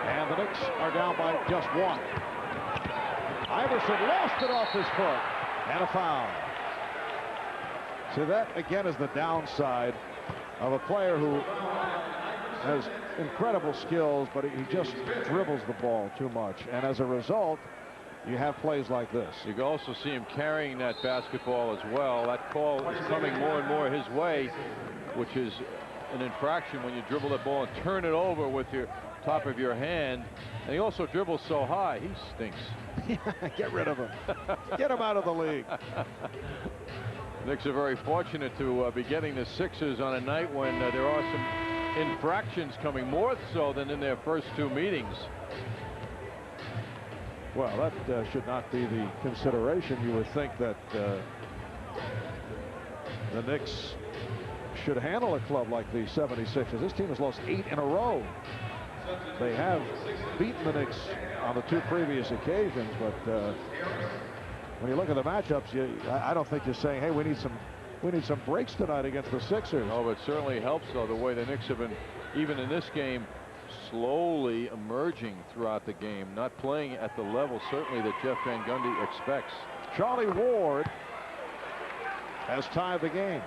And the Knicks are down by just 1. Iverson lost it off his foot. And a foul. So that, again, is the downside of a player who has incredible skills, but he just dribbles the ball too much. And as a result, you have plays like this. You can also see him carrying that basketball as well. That call is coming more and more his way, which is an infraction when you dribble the ball and turn it over with your top of your hand. And he also dribbles so high. He stinks. Get rid of him. Get him out of the league. Knicks are very fortunate to be getting the Sixers on a night when there are some infractions coming, more so than in their first 2 meetings. Well, that should not be the consideration. You would think that the Knicks should handle a club like the 76ers. This team has lost 8 in a row. They have beaten the Knicks on the 2 previous occasions, but when you look at the matchups, I don't think you're saying, hey, we need some breaks tonight against the Sixers. Oh, but it certainly helps, though, the way the Knicks have been, even in this game, slowly emerging throughout the game, not playing at the level certainly that Jeff Van Gundy expects. Charlie Ward has tied the game.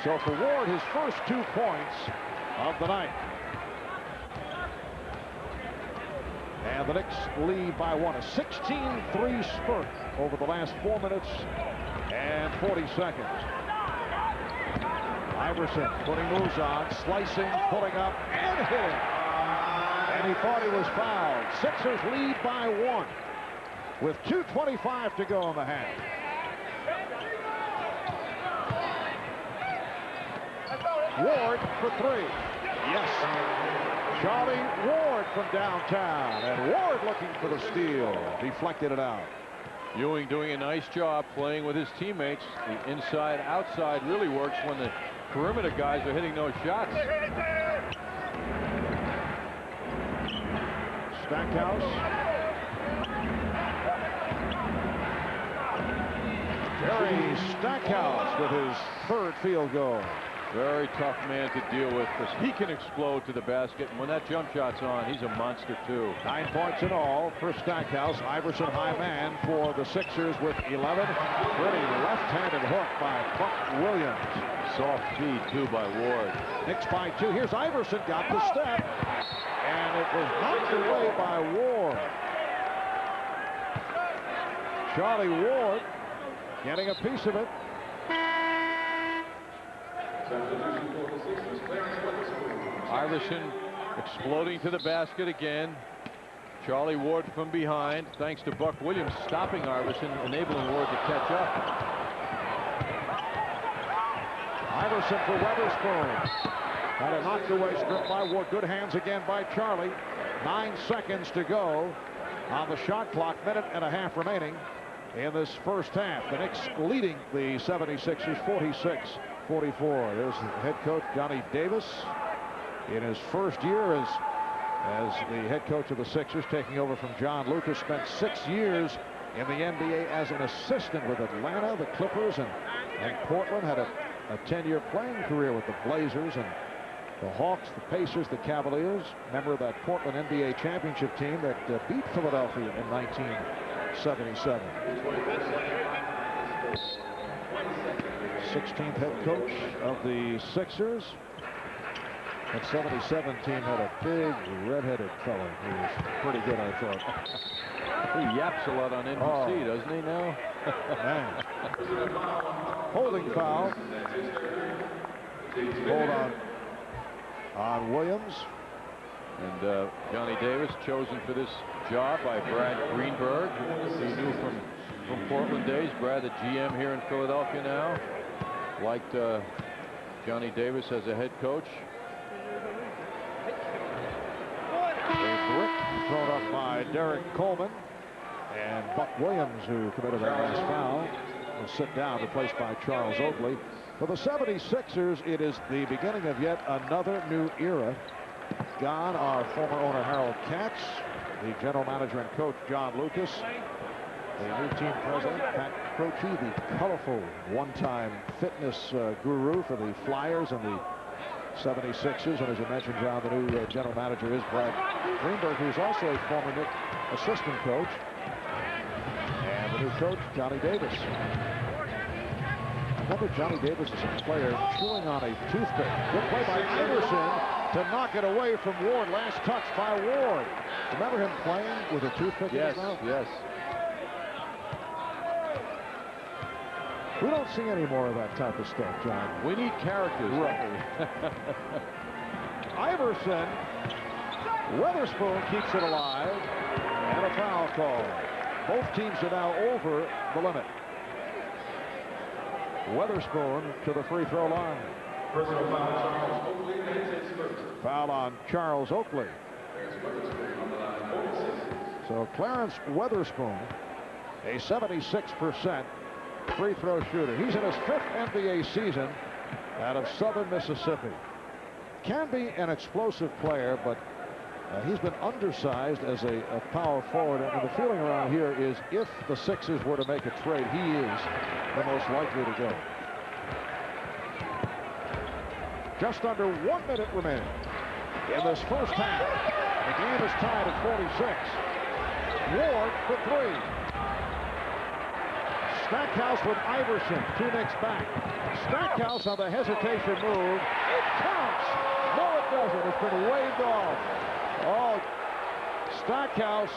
So for Ward, his first 2 points of the night. And the Knicks lead by 1. A 16-3 spurt over the last 4 minutes and 40 seconds. Iverson putting moves on, slicing, pulling up, and hitting. And he thought he was fouled. Sixers lead by 1 with 2:25 to go in the half. Ward for 3. Yes. Charlie Ward from downtown, and Ward looking for the steal. Deflected it out. Ewing doing a nice job playing with his teammates. The inside outside really works when the perimeter guys are hitting those shots. Stackhouse. Jerry Stackhouse with his 3rd field goal. Very tough man to deal with because he can explode to the basket. And when that jump shot's on, he's a monster, too. 9 points in all for Stackhouse. Iverson high man for the Sixers with 11. Pretty left-handed hook by Buck Williams. Soft feed, too, by Ward. Knicks by 2. Here's Iverson, got the step. And it was knocked away by Ward. Charlie Ward getting a piece of it. Iverson exploding to the basket again. Charlie Ward from behind, thanks to Buck Williams stopping Iverson, enabling Ward to catch up. Iverson for Weatherspoon. Had a knocked away strip by Ward. Good hands again by Charlie. 9 seconds to go on the shot clock. Minute and a half remaining in this first half. The Knicks leading the 76ers 46-44. There's head coach Johnny Davis in his first year as the head coach of the Sixers, taking over from John Lucas. Spent 6 years in the NBA as an assistant with Atlanta, the Clippers, and Portland. Had a 10-year playing career with the Blazers and the Hawks, the Pacers, the Cavaliers. Member of that Portland NBA championship team that beat Philadelphia in 1977. 16th head coach of the Sixers. That 77 team had a big red-headed fellow who was pretty good, I thought. He yaps a lot on NBC, doesn't he now? Man. Holding foul. Hold on Williams. And Johnny Davis chosen for this job by Brad Greenberg. He knew from Portland days. Brad, the GM here in Philadelphia now. Liked Johnny Davis as a head coach. A brick thrown up by Derek Coleman, and Buck Williams, who committed that last foul, will sit down, replaced by Charles Oakley. For the 76ers, it is the beginning of yet another new era. Gone are former owner Harold Katz, the general manager and coach John Lucas, the new team president Pat Croce, the colorful one-time fitness guru for the Flyers and the 76ers. And as you mentioned, John, the new general manager is Brad Greenberg, who's also a former Knicks assistant coach. And the new coach, Johnny Davis. I remember Johnny Davis as a player chewing on a toothpick. Good play by Iverson to knock it away from Ward. Last touch by Ward. Remember him playing with a toothpick in his mouth? Yes. We don't see any more of that type of stuff, John. We need characters. Right. Iverson. Weatherspoon keeps it alive. And a foul call. Both teams are now over the limit. Weatherspoon to the free throw line. Foul on Charles Oakley. So Clarence Weatherspoon, a 76% free throw shooter. He's in his 5th NBA season out of Southern Mississippi. Can be an explosive player, but he's been undersized as a power forward. And the feeling around here is if the Sixers were to make a trade, he is the most likely to go. Just under 1 minute remaining in this first half. The game is tied at 46. Ward for 3. Stackhouse with Iverson. 2 Knicks back. Stackhouse on the hesitation move. It counts. No, it doesn't. It's been waved off. Oh, Stackhouse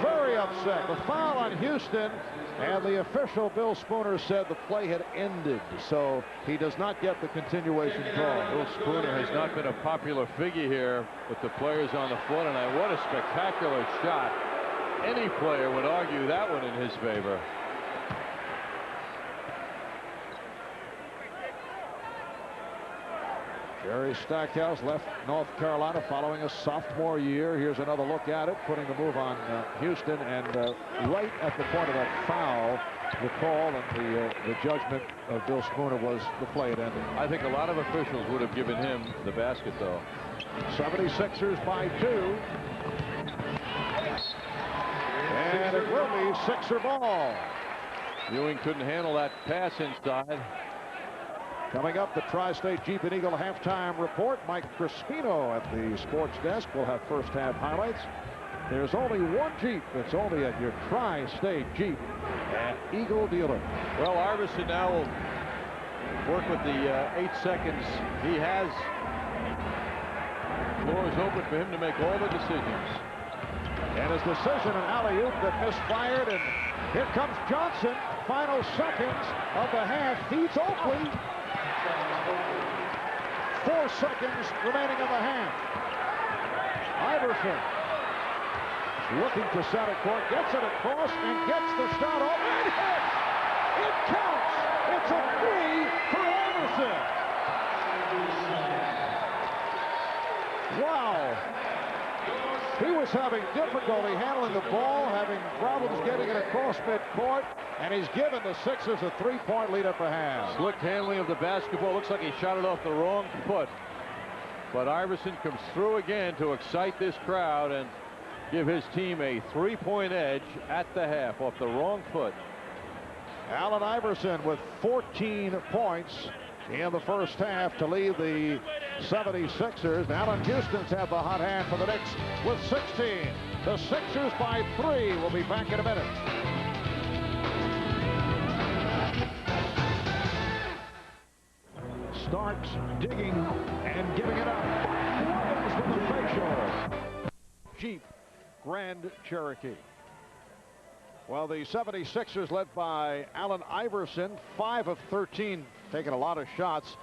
very upset. The foul on Houston, and the official Bill Spooner said the play had ended, so he does not get the continuation call. Bill Spooner has not been a popular figure here with the players on the floor tonight. What a spectacular shot. Any player would argue that one in his favor. Jerry Stackhouse left North Carolina following a sophomore year. Here's another look at it, putting the move on Houston, and right at the point of that foul, the call and the judgment of Bill Spooner was the play had ended. I think a lot of officials would have given him the basket, though. 76ers by 2. And it will be Sixer ball. Ewing couldn't handle that pass inside. Coming up, the Tri-State Jeep and Eagle halftime report. Mike Crispino at the sports desk will have first half highlights. There's only one Jeep that's only at your Tri-State Jeep at Eagle dealer. Well, Iverson now will work with the 8 seconds he has. Floor is open for him to make all the decisions. And his decision, an alley-oop that misfired, and Here comes Johnson. Final seconds of the half. Feeds Oakley. 4 seconds remaining in the half. Iverson looking to center court. Gets it across and gets the shot off. And hits! It counts! It's a 3 for Iverson. Wow. He was having difficulty handling the ball, having problems getting it across midcourt, and he's given the Sixers a 3-point lead at the half. Slick handling of the basketball. Looks like he shot it off the wrong foot. But Iverson comes through again to excite this crowd and give his team a 3-point edge at the half off the wrong foot. Allen Iverson with 14 points in the first half to lead the 76ers. Allan Houston's had the hot hand for the Knicks with 16. The Sixers by 3. We'll be back in a minute. Starks digging and giving it up. Williams with the facial. Jeep Grand Cherokee. Well, the 76ers led by Allen Iverson, 5 of 13, taking a lot of shots,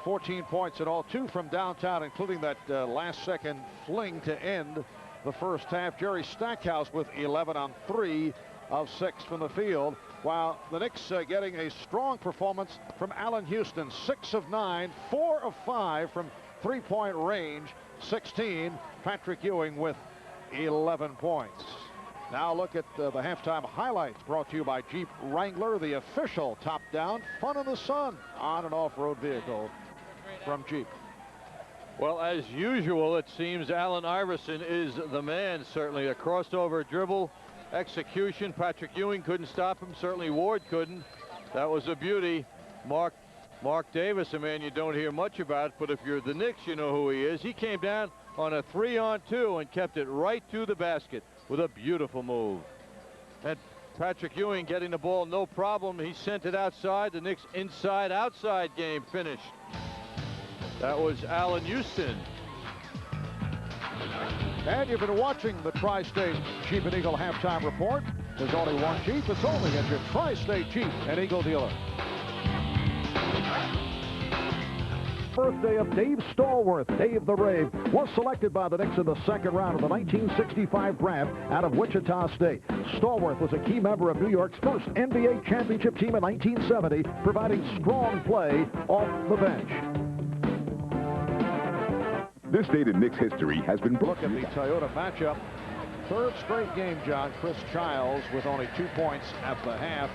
14 points in all, 2 from downtown, including that last-second fling to end the first half. Jerry Stackhouse with 11 on 3 of 6 from the field, while the Knicks getting a strong performance from Allan Houston, 6 of 9, 4 of 5 from three-point range, 16. Patrick Ewing with 11 points. Now look at the halftime highlights brought to you by Jeep Wrangler, the official top-down fun in the sun on and off-road vehicle from Jeep. Well, as usual, it seems Allen Iverson is the man. Certainly a crossover dribble execution. Patrick Ewing couldn't stop him. Certainly Ward couldn't. That was a beauty. Mark Davis, a man you don't hear much about, but if you're the Knicks, you know who he is. He came down on a 3-on-2 and kept it right to the basket with a beautiful move. And Patrick Ewing getting the ball no problem. He sent it outside. The Knicks inside-outside game finished. That was Allan Houston. And you've been watching the Tri-State Jeep and Eagle halftime report. There's only one Jeep. It's only at your Tri-State Jeep and Eagle dealer. Birthday of Dave Stallworth. Dave the Rave was selected by the Knicks in the second round of the 1965 draft out of Wichita State. Stallworth was a key member of New York's first NBA championship team in 1970, providing strong play off the bench. This date in Knicks history has been Look at the Toyota matchup. Third straight game, John. Chris Childs with only 2 points at the half.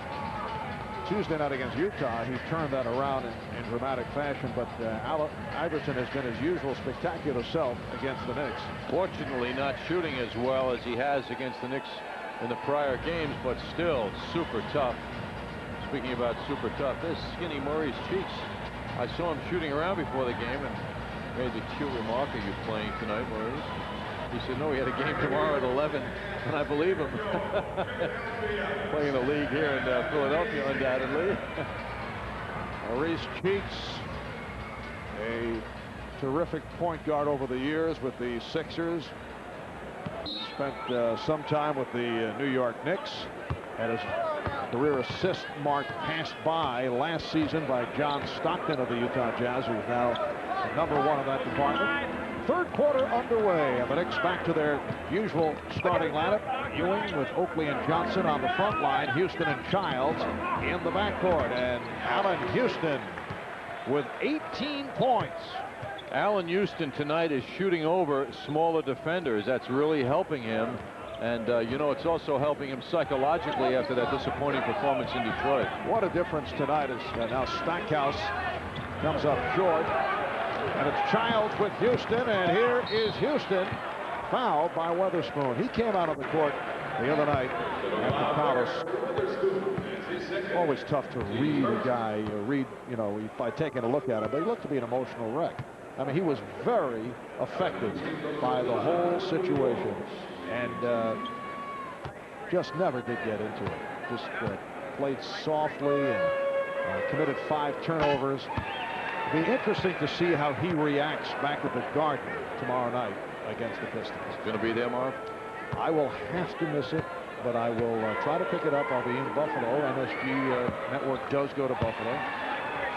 Tuesday night against Utah, he turned that around in dramatic fashion, but Allen Iverson has been his usual spectacular self against the Knicks. Fortunately, not shooting as well as he has against the Knicks in the prior games, but still super tough. Speaking about super tough, there's Skinny Murray's cheeks. I saw him shooting around before the game and made the cute remark, "Are you playing tonight, Maurice?" He said, "No, he had a game tomorrow at 11, and I believe him." Playing the league here in Philadelphia, undoubtedly. Maurice Cheeks, a terrific point guard over the years with the Sixers. Spent some time with the New York Knicks. Had his career assist mark passed by last season by John Stockton of the Utah Jazz, who's now #1 in that department. Third quarter underway, and the Knicks back to their usual starting lineup. Ewing with Oakley and Johnson on the front line. Houston and Childs in the backcourt. And Allan Houston with 18 points. Allan Houston tonight is shooting over smaller defenders. That's really helping him. And, you know, it's also helping him psychologically after that disappointing performance in Detroit. What a difference tonight is now Stackhouse comes up short. And it's Childs with Houston, and here is Houston fouled by Weatherspoon. He came out on the court the other night at the Palace. Always tough to read a guy, by taking a look at him, but he looked to be an emotional wreck. I mean, he was very affected by the whole situation, and just never did get into it. Just played softly and committed 5 turnovers. It'll be interesting to see how he reacts back at the Garden tomorrow night against the Pistons. Going to be there, Mark? I will have to miss it. but I will try to pick it up. I'll be in Buffalo. MSG Network does go to Buffalo.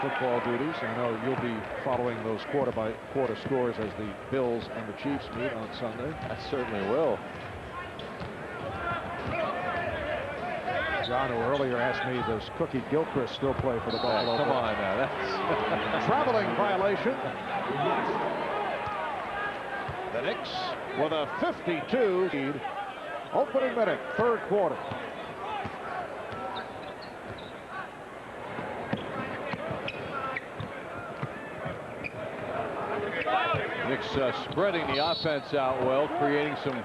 Football duties. I know you'll be following those quarter-by-quarter scores as the Bills and the Chiefs meet on Sunday. I certainly will. John, who earlier asked me, does Cookie Gilchrist still play for the Buffalo Bills? Come on now, that's traveling violation. The Knicks with a 52 lead. Opening minute, third quarter. Knicks spreading the offense out well, creating some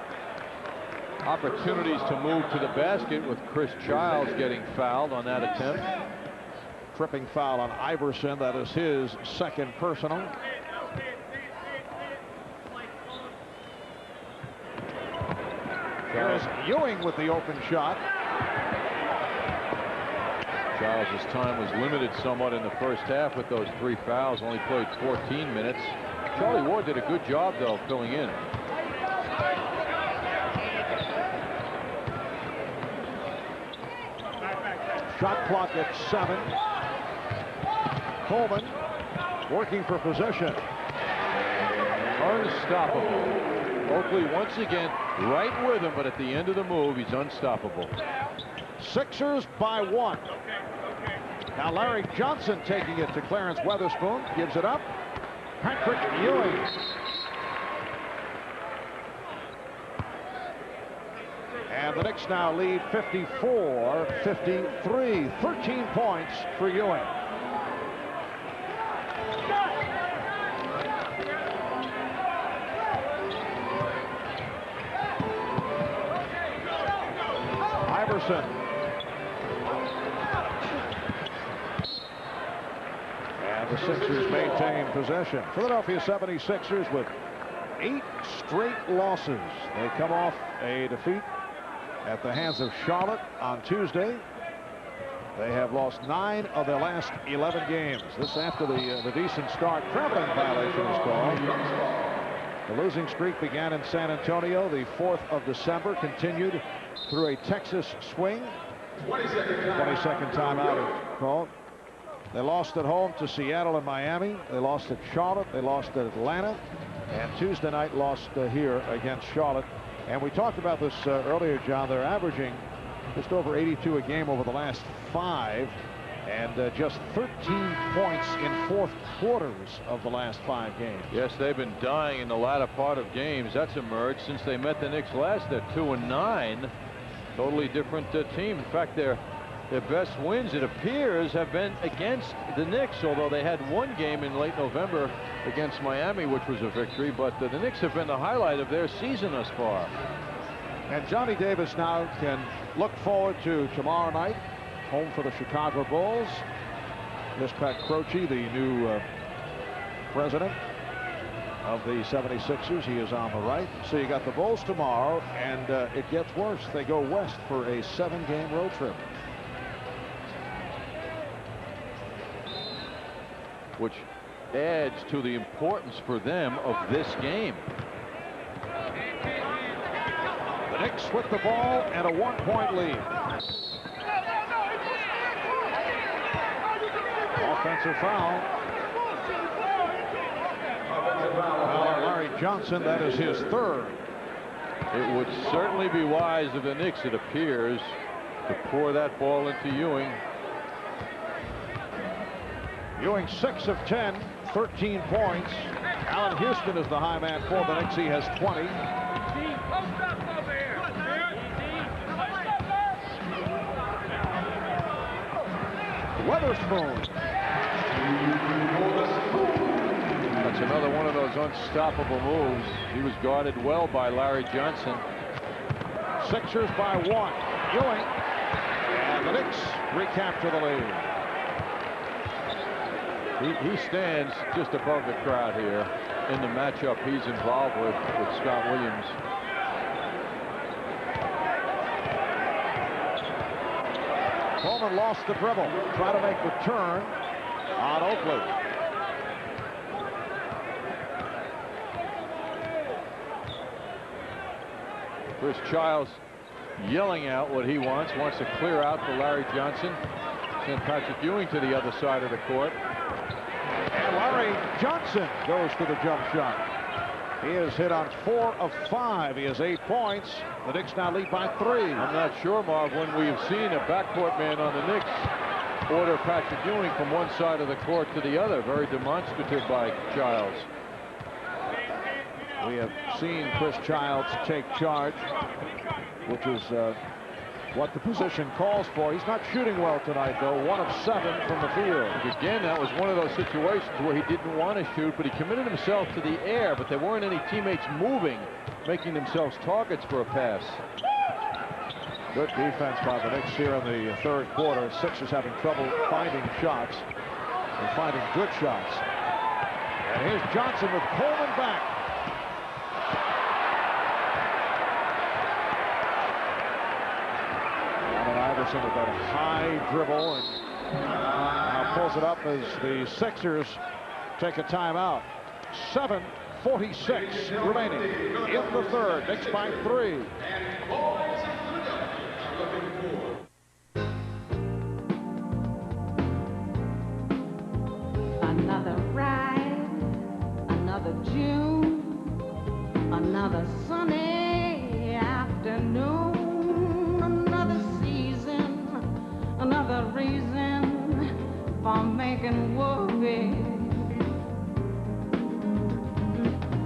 opportunities to move to the basket, with Chris Childs getting fouled on that attempt. Tripping foul on Iverson. That is his second personal. Here's Ewing with the open shot. Childs' time was limited somewhat in the first half with those 3 fouls. Only played 14 minutes. Charlie Ward did a good job, though, filling in. Shot clock at 7. Coleman working for possession. Unstoppable. Oakley once again right with him, but at the end of the move, he's unstoppable. Sixers by 1. Now Larry Johnson taking it to Clarence Weatherspoon. Gives it up. Patrick Ewing. And the Knicks now lead 54-53. 13 points for Ewing. Iverson. And the Sixers maintain possession. Philadelphia 76ers with 8 straight losses. They come off a defeat at the hands of Charlotte on Tuesday. They have lost 9 of their last 11 games. This after the decent start. Traveling violation is called. The losing streak began in San Antonio the 4th of December, continued through a Texas swing. 22nd timeout is called. They lost at home to Seattle and Miami. They lost at Charlotte. They lost at Atlanta. And Tuesday night lost here against Charlotte. And we talked about this earlier, John. They're averaging just over 82 a game over the last 5. And just 13 points in 4th quarters of the last 5 games. Yes, they've been dying in the latter part of games. That's emerged since they met the Knicks last. They're 2-9. Totally different team. In fact, their best wins, it appears, have been against the Knicks, although they had one game in late November against Miami, which was a victory. But the Knicks have been the highlight of their season thus far. And Johnny Davis now can look forward to tomorrow night, home for the Chicago Bulls. This Pat Croce, the new president of the 76ers. He is on the right. So you got the Bulls tomorrow, and it gets worse. They go west for a 7-game road trip. Which adds to the importance for them of this game. The Knicks with the ball and a 1-point lead. Offensive foul. Larry Johnson, that is his 3rd. It would certainly be wise of the Knicks, it appears, to pour that ball into Ewing. Ewing 6 of 10, 13 points. Allan Houston is the high man for the Knicks. He has 20. Weatherspoon. That's another one of those unstoppable moves. He was guarded well by Larry Johnson. Sixers by 1. Ewing. And the Knicks recapture the lead. He stands just above the crowd here in the matchup he's involved with Scott Williams. Coleman lost the dribble. Try to make the turn on Oakley. Chris Childs yelling out what he wants to clear out for Larry Johnson. Send Patrick Ewing to the other side of the court. And Larry Johnson goes to the jump shot. He has hit on 4 of 5. He has 8 points. The Knicks now lead by 3. I'm not sure, Marv, when we've seen a backcourt man on the Knicks order Patrick Ewing from one side of the court to the other. Very demonstrative by Childs. We have seen Chris Childs take charge, which is what the position calls for. He's not shooting well tonight, though. 1 of 7 from the field. Again, that was one of those situations where he didn't want to shoot, but he committed himself to the air, but there weren't any teammates moving, making themselves targets for a pass. Good defense by the Knicks here in the third quarter. Sixers having trouble finding shots and finding good shots. And here's Johnson with Coleman back. Iverson with that high dribble and now pulls it up as the Sixers take a timeout. 7:46 remaining in the third. Knicks by 3. Another ride, another June, another sunny afternoon. Another reason for making whoopee.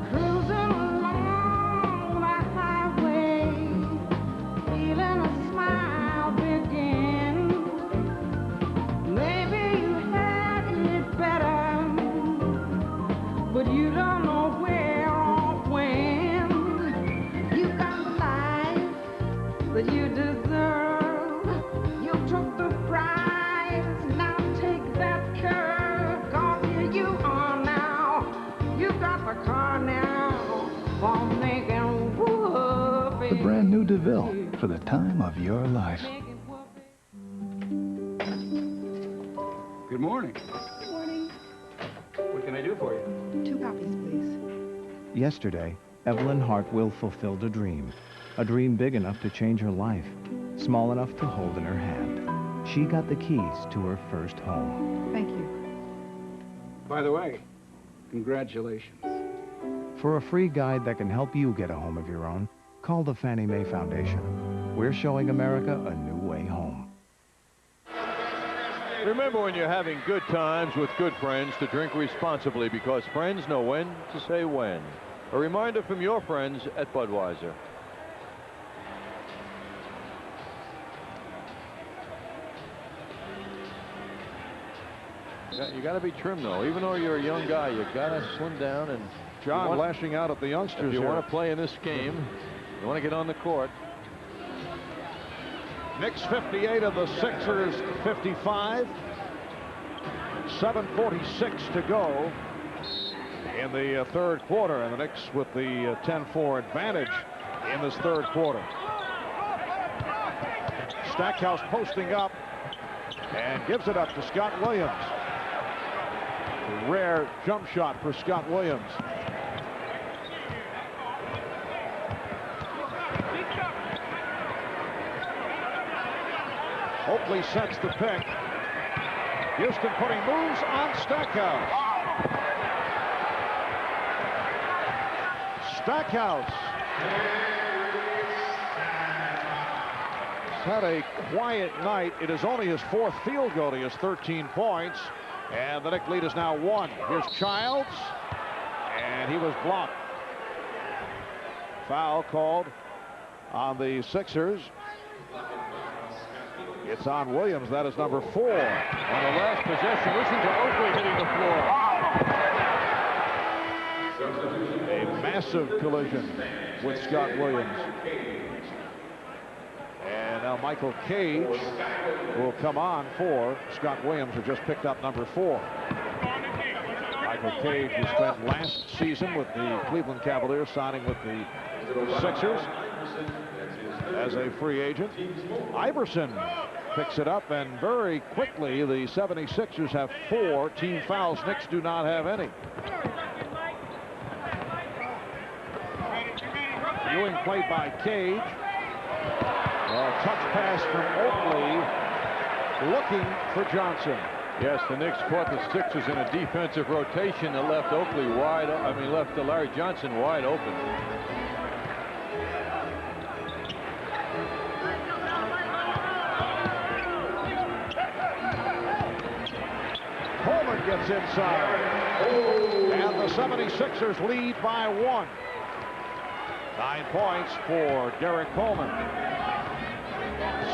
Cruising along the highway, feeling a smile begin. Maybe you had it better, but you don't know where or when. You got the life that you deserve. Took the prize, now take that curve. Cause here you are now. You got the car now for making whoopee. The brand new DeVille for the time of your life. Good morning. Good morning. What can I do for you? 2 copies, please. Yesterday, Evelyn Hartwell fulfilled a dream big enough to change her life, small enough to hold in her hand. She got the keys to her first home. Thank you. By the way, congratulations. For a free guide that can help you get a home of your own, call the Fannie Mae Foundation. We're showing America a new way home. Remember, when you're having good times with good friends, to drink responsibly, because friends know when to say when. A reminder from your friends at Budweiser. You got to be trim, though. Even though you're a young guy, you got to slim down. And John lashing out at the youngsters. If you want to play in this game, you want to get on the court. Knicks 58 of the Sixers 55. 7:46 to go in the third quarter, and the Knicks with the 10-4 advantage in this third quarter. Stackhouse posting up and gives it up to Scott Williams. A rare jump shot for Scott Williams. Oakley sets the pick. Houston putting moves on Stackhouse. Stackhouse has had a quiet night. It is only his 4th field goal. He has 13 points. And the Knicks lead is now 1. Here's Childs. And he was blocked. Foul called on the Sixers. It's on Williams. That is number 4. On the last possession, listen to Oakley hitting the floor. A massive collision with Scott Williams. And now Michael Cage will come on for Scott Williams, who just picked up number 4. Michael Cage, who spent last season with the Cleveland Cavaliers, signing with the Sixers as a free agent. Iverson picks it up, and very quickly the 76ers have 4 team fouls. Knicks do not have any. Ewing played by Cage. Touch pass from Oakley, looking for Johnson. Yes, the Knicks caught the Sixers in a defensive rotation that left Oakley wide. Left Larry Johnson wide open. Coleman gets inside. And the 76ers lead by 1. 9 points for Derek Coleman.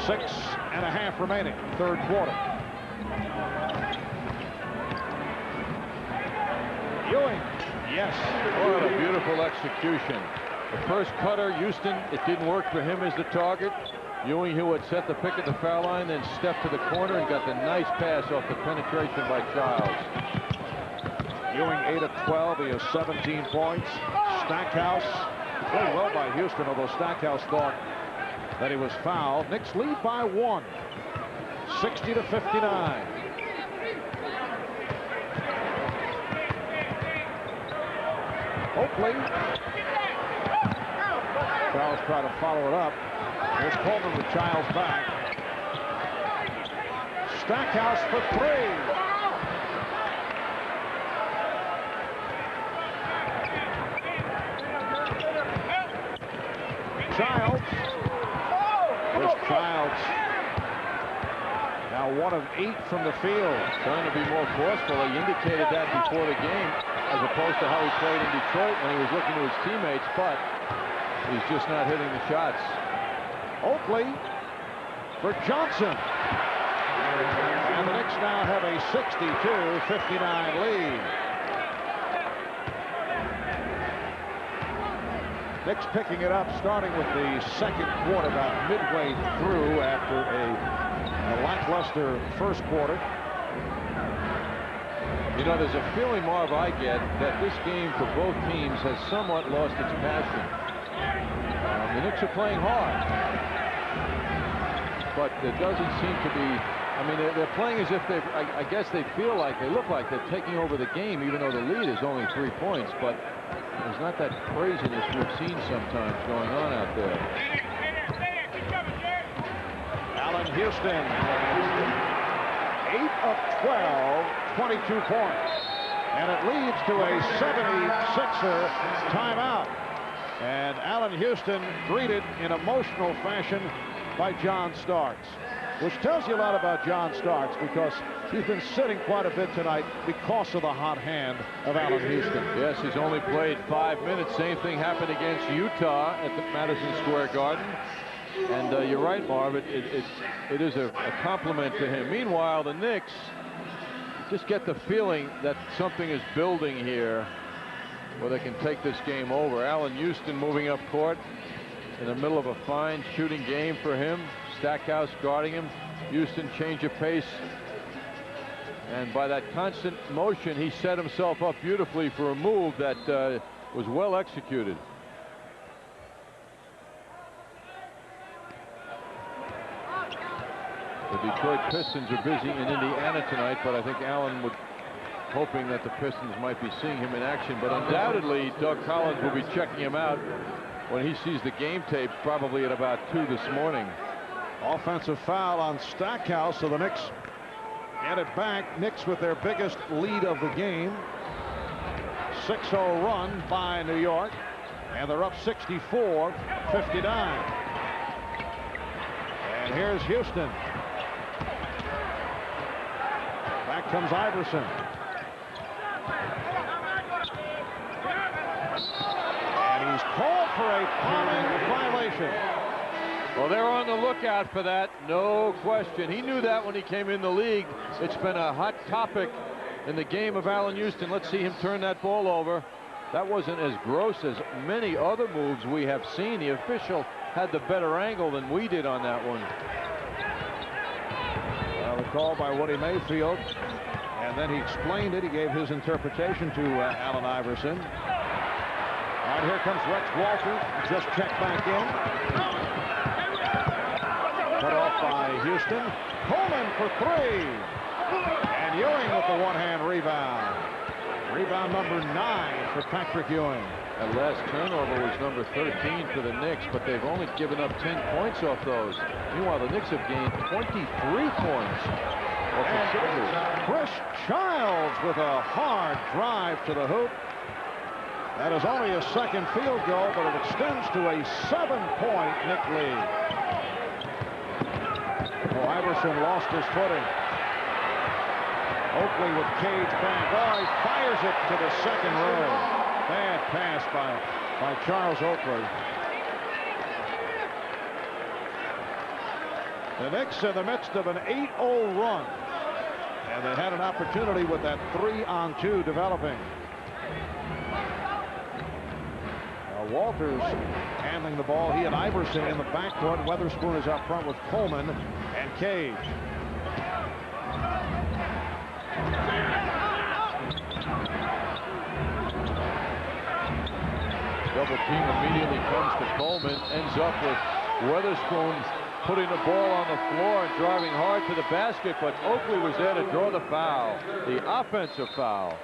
6.5 remaining, third quarter. Ewing, yes. What a beautiful execution. The first cutter, Houston, it didn't work for him as the target. Ewing, who had set the pick at the foul line, then stepped to the corner and got the nice pass off the penetration by Childs. Ewing 8 of 12. He has 17 points. Stackhouse played well by Houston, although Stackhouse thought that he was fouled. Knicks lead by 1, 60-59. Oakley. Childs try to follow it up. Here's Coleman with Childs back. Stackhouse for 3. Childs. Here's Childs. Now 1 of 8 from the field. Trying to be more forceful. He indicated that before the game, as opposed to how he played in Detroit when he was looking to his teammates, but he's just not hitting the shots. Oakley for Johnson. And the Knicks now have a 62-59 lead. Knicks picking it up, starting with the second quarter, about midway through after a lackluster first quarter. You know, there's a feeling, Marv, I get that this game for both teams has somewhat lost its passion. The Knicks are playing hard, but there doesn't seem to be. I mean, they're playing as if they. I guess they feel like they look like they're taking over the game, even though the lead is only 3 points. But there's not that craziness we've seen sometimes going on out there. Allan Houston, 8 of 12, 22 points, and it leads to a 76er timeout. And Allan Houston greeted in emotional fashion by John Starks, which tells you a lot about John Starks, because he's been sitting quite a bit tonight because of the hot hand of Allan Houston. Yes, he's only played 5 minutes. Same thing happened against Utah at the Madison Square Garden. And you're right, Marv, it is a compliment to him. Meanwhile, the Knicks just get the feeling that something is building here where they can take this game over. Allan Houston moving up court in the middle of a fine shooting game for him. Stackhouse guarding him. Houston change of pace. And by that constant motion, he set himself up beautifully for a move that was well executed. The Detroit Pistons are busy in Indiana tonight, but I think Allan would hoping that the Pistons might be seeing him in action, but undoubtedly Doug Collins will be checking him out when he sees the game tape, probably at about 2 this morning. Offensive foul on Stackhouse, so the Knicks get it back. Knicks with their biggest lead of the game. 6-0 run by New York, and they're up 64-59. And here's Houston. Back comes Iverson. And he's called for a fouling violation. Well, they're on the lookout for that, no question. He knew that when he came in the league. It's been a hot topic in the game of Allan Houston. Let's see him turn that ball over. That wasn't as gross as many other moves we have seen. The official had the better angle than we did on that one. Well, the call by Woody Mayfield, and then he explained it. He gave his interpretation to Allen Iverson. All right, here comes Rex Walter. Just checked back in. Cut off by Houston. Coleman for 3. And Ewing with the one-hand rebound. Rebound number 9 for Patrick Ewing. That last turnover was number 13 for the Knicks, but they've only given up 10 points off those. Meanwhile, the Knicks have gained 23 points off the Sixers. Chris Childs with a hard drive to the hoop. That is only a second field goal, but it extends to a 7-point Knick lead. Oh, Iverson lost his footing. Oakley with Cage back. Oh, he fires it to the second row. Bad pass by Charles Oakley. The Knicks in the midst of an 8-0 run. And they had an opportunity with that 3-on-2 developing. Walters handling the ball. He and Iverson in the backcourt. Weatherspoon is up front with Coleman and Cage. Double team immediately comes to Coleman. Ends up with Weatherspoon putting the ball on the floor and driving hard to the basket, but Oakley was there to draw the foul, the offensive foul.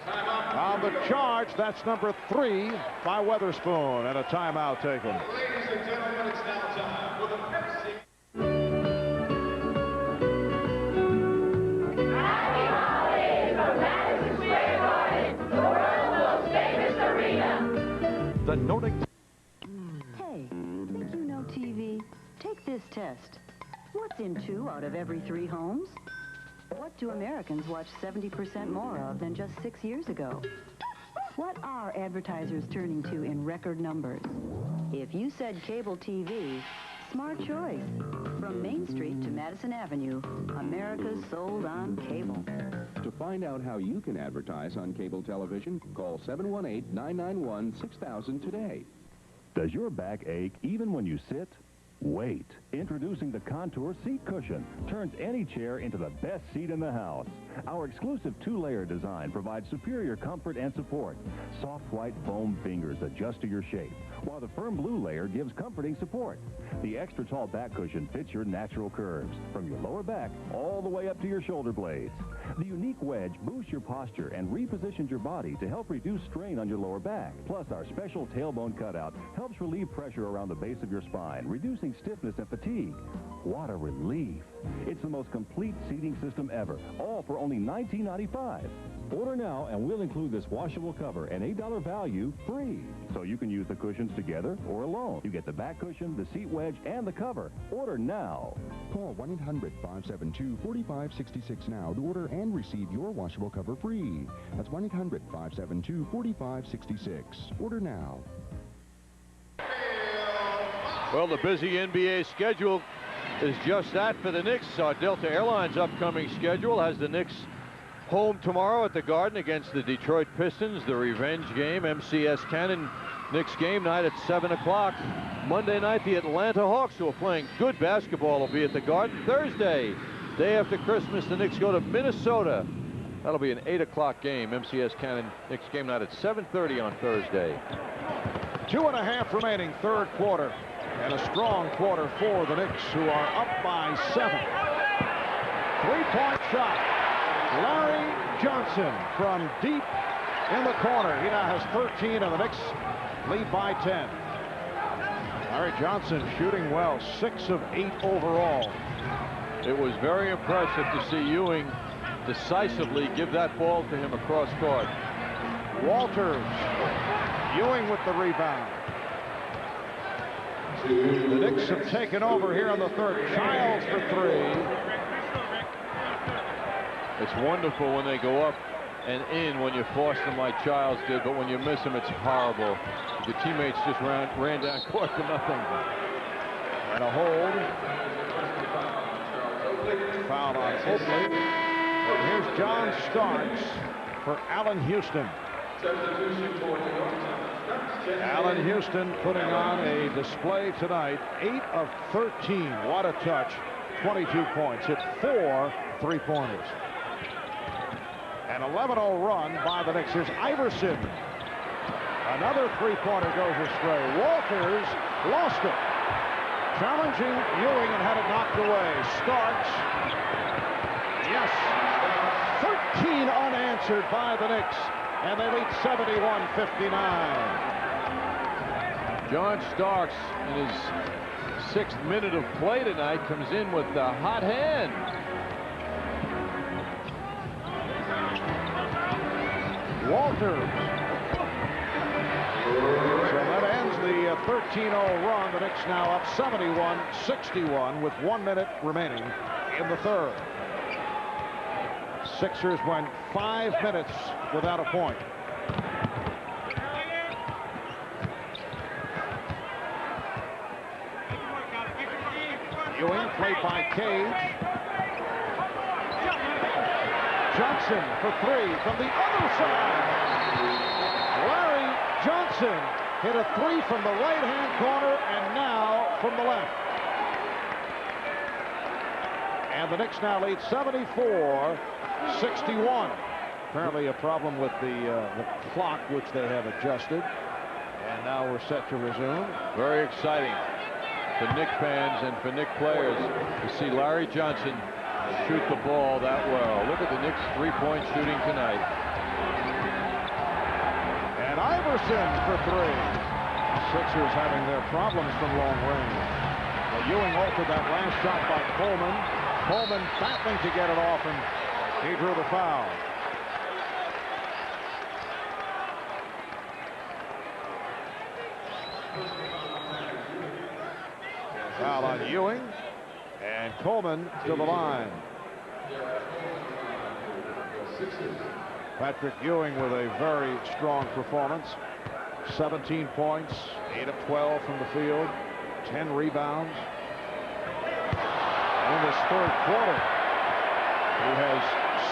On the charge, that's number 3 by Weatherspoon, and a timeout taken. Ladies and gentlemen, it's now time for the Pepsi. Happy holidays from Madison Square Garden, the world's most famous arena. The Nordic. Hey, think you know TV? Take this test. What's in 2 out of every 3 homes? What do Americans watch 70% more of than just 6 years ago? What are advertisers turning to in record numbers? If you said cable TV, smart choice. From Main Street to Madison Avenue, America's sold on cable. To find out how you can advertise on cable television, call 718-991-6000 today. Does your back ache even when you sit? Wait. Introducing the Contour Seat Cushion. Turns any chair into the best seat in the house. Our exclusive 2-layer design provides superior comfort and support. Soft white foam fingers adjust to your shape, while the firm blue layer gives comforting support. The extra tall back cushion fits your natural curves, from your lower back all the way up to your shoulder blades. The unique wedge boosts your posture and repositions your body to help reduce strain on your lower back. Plus, our special tailbone cutout helps relieve pressure around the base of your spine, reducing stiffness and fatigue. What a relief. It's the most complete seating system ever, all for only $19.95. Order now and we'll include this washable cover and $8 value free. So you can use the cushions together or alone. You get the back cushion, the seat wedge, and the cover. Order now. Call 1-800-572-4566 now to order and receive your washable cover free. That's 1-800-572-4566. Order now. Well, the busy NBA schedule is just that for the Knicks. Delta Airlines' upcoming schedule has the Knicks home tomorrow at the Garden against the Detroit Pistons, the revenge game. MCS Cannon Knicks game night at 7 o'clock. Monday night, the Atlanta Hawks, who are playing good basketball, will be at the Garden. Thursday, day after Christmas, the Knicks go to Minnesota. That'll be an 8 o'clock game. MCS Cannon Knicks game night at 7:30 on Thursday. 2.5 remaining, third quarter. And a strong quarter for the Knicks, who are up by 7. 3-point shot. Larry Johnson from deep in the corner. He now has 13, and the Knicks lead by 10. Larry Johnson shooting well, 6 of 8 overall. It was very impressive to see Ewing decisively give that ball to him across court. Walters. Ewing with the rebound. The Knicks have taken over here on the third. Childs for 3. It's wonderful when they go up and in when you force them like Childs did, but when you miss them, it's horrible. The teammates just ran down court to nothing. And a hold. Foul on Oakley. And here's John Starks for Allan Houston. Allan Houston putting on a display tonight. 8 of 13. What a touch. 22 points. Hit 4 3-pointers. An 11-0 run by the Knicks. Here's Iverson. Another 3-pointer goes astray. Walters lost it. Challenging Ewing and had it knocked away. Starks. Yes. 13 unanswered by the Knicks. And they lead 71-59. John Starks, in his 6th minute of play tonight, comes in with the hot hand. Walters. So that ends the 13-0 run. The Knicks now up 71-61 with 1 minute remaining in the third. Sixers went 5 minutes without a point. Ewing played by Cage. Johnson for 3 from the other side. Larry Johnson hit a 3 from the right-hand corner and now from the left. And the Knicks now lead 74-61. Apparently a problem with the clock, which they have adjusted. And now we're set to resume. Very exciting for Knicks fans and for Knicks players to see Larry Johnson shoot the ball that well. Look at the Knicks three-point shooting tonight. And Iverson for 3. Sixers having their problems from long range. Well, Ewing altered that last shot by Coleman. Coleman battling to get it off, and he drew the foul. Foul on Ewing, and Coleman to the line. Patrick Ewing with a very strong performance. 17 points, 8 of 12 from the field, 10 rebounds. In this third quarter, he has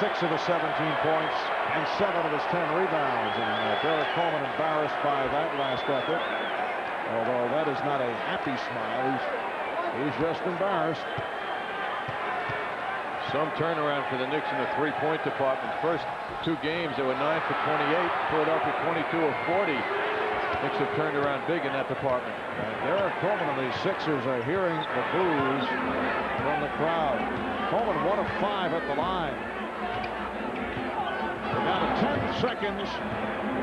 6 of the 17 points and 7 of his 10 rebounds. And Derek Coleman embarrassed by that last effort. Although that is not a happy smile, he's just embarrassed. Some turnaround for the Knicks in the three-point department. First 2 games, they were 9 for 28. Philadelphia 22 of 40. Knicks have turned around big in that department. And Derek Coleman and the Sixers are hearing the boos from the crowd. Coleman 1 of 5 at the line. We're down to 10 seconds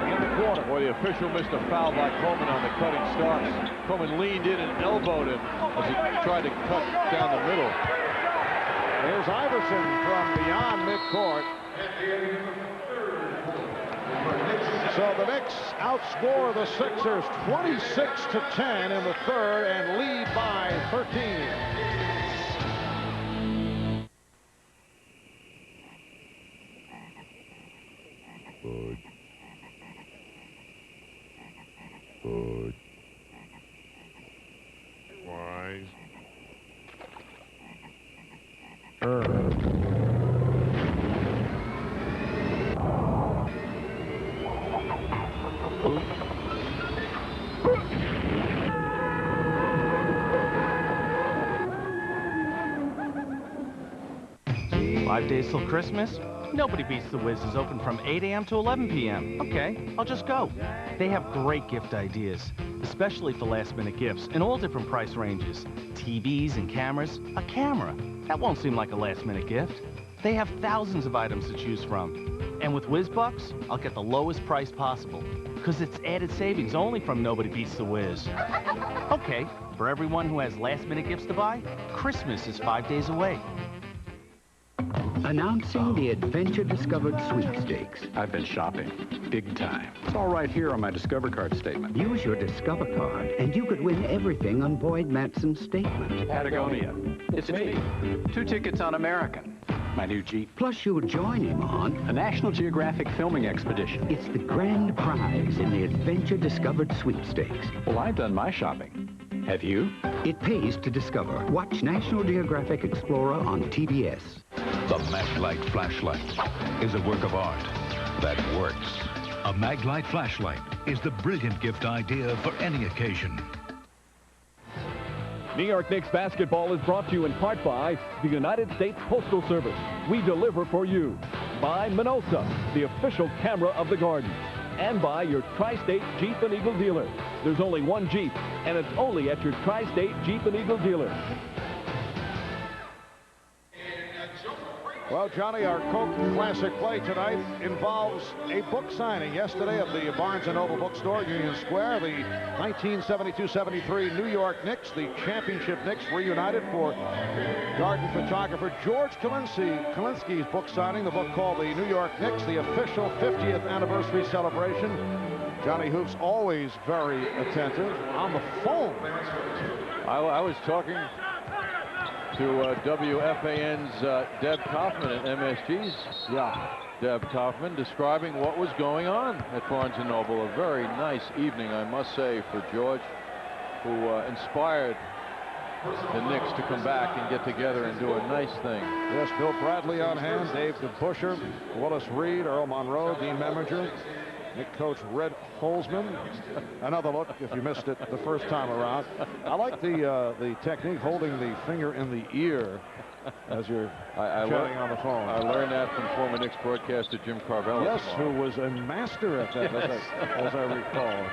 in the quarter. Boy, the official missed a foul by Coleman on the cutting Starks. Coleman leaned in and elbowed him as he tried to cut down the middle. Here's Iverson from beyond midcourt. So the Knicks outscore the Sixers 26-10 in the third and lead by 13. Wise. 5 days till Christmas? Nobody Beats the Wiz is open from 8 a.m. to 11 p.m. Okay, I'll just go. They have great gift ideas, especially for last-minute gifts in all different price ranges. TVs and cameras. A camera. That won't seem like a last-minute gift. They have thousands of items to choose from. And with WizBucks, I'll get the lowest price possible, because it's added savings only from Nobody Beats the Wiz. Okay, for everyone who has last-minute gifts to buy, Christmas is 5 days away. Announcing the Adventure Discovered Sweepstakes. I've been shopping, big time. It's all right here on my Discover Card statement. Use your Discover Card, and you could win everything on Boyd Matson's statement. Patagonia. It's me. 2 tickets on American. My new Jeep. Plus, you'll join him on a National Geographic filming expedition. It's the grand prize in the Adventure Discovered Sweepstakes. Well, I've done my shopping. Have you? It pays to discover. Watch National Geographic Explorer on TBS. The Maglite flashlight is a work of art that works. A Maglite flashlight is the brilliant gift idea for any occasion. New York Knicks basketball is brought to you in part by the United States Postal Service. We deliver for you. By Minosa, the official camera of the Garden. And by your Tri-State Jeep and Eagle dealer. There's only one Jeep, and it's only at your Tri-State Jeep and Eagle dealer. Well, Johnny, our Coke Classic play tonight involves a book signing yesterday at the Barnes & Noble bookstore, Union Square. The 1972-73 New York Knicks, the championship Knicks, reunited for garden photographer George Kalinsky's book signing, the book called The New York Knicks, the official 50th anniversary celebration. Johnny Hoop's always very attentive. On the phone, I was talking to WFAN's Deb Kaufman at MSG's. Deb Kaufman describing what was going on at Barnes & Noble. A very nice evening, I must say, for George, who inspired the Knicks to come back and get together and do a nice thing. Yes, Bill Bradley on hand, Dave DeBuscher, Willis Reed, Earl Monroe, Dean Meminger, Nick coach Red Holzman. Another look if you missed it the first time around. I like the technique, holding the finger in the ear as you're chatting on the phone. I learned that from former Knicks broadcaster Jim Carvello. Yes, who was a master at that, as I recall.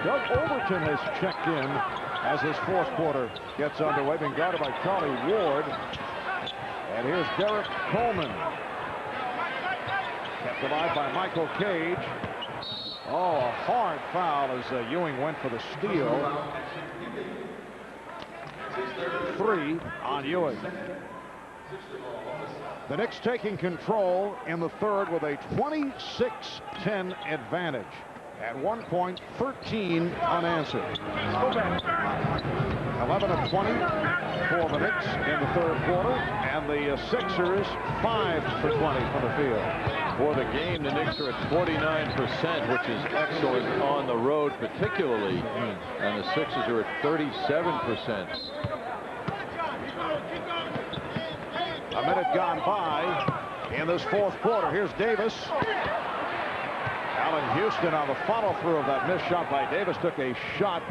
Doug Overton has checked in as this fourth quarter gets underway, being guarded by Charlie Ward. And here's Derek Coleman. Kept alive by Michael Cage. Oh, a hard foul as Ewing went for the steal. 3 on Ewing. The Knicks taking control in the third with a 26-10 advantage. At one point, 13 unanswered. 11 of 20 for the Knicks in the third quarter, and the Sixers 5 for 20 from the field. For the game, the Knicks are at 49%, which is excellent on the road particularly, and the Sixers are at 37%. A minute gone by in this fourth quarter. Here's Davis. Allan Houston on the follow-through of that missed shot by Davis took a shot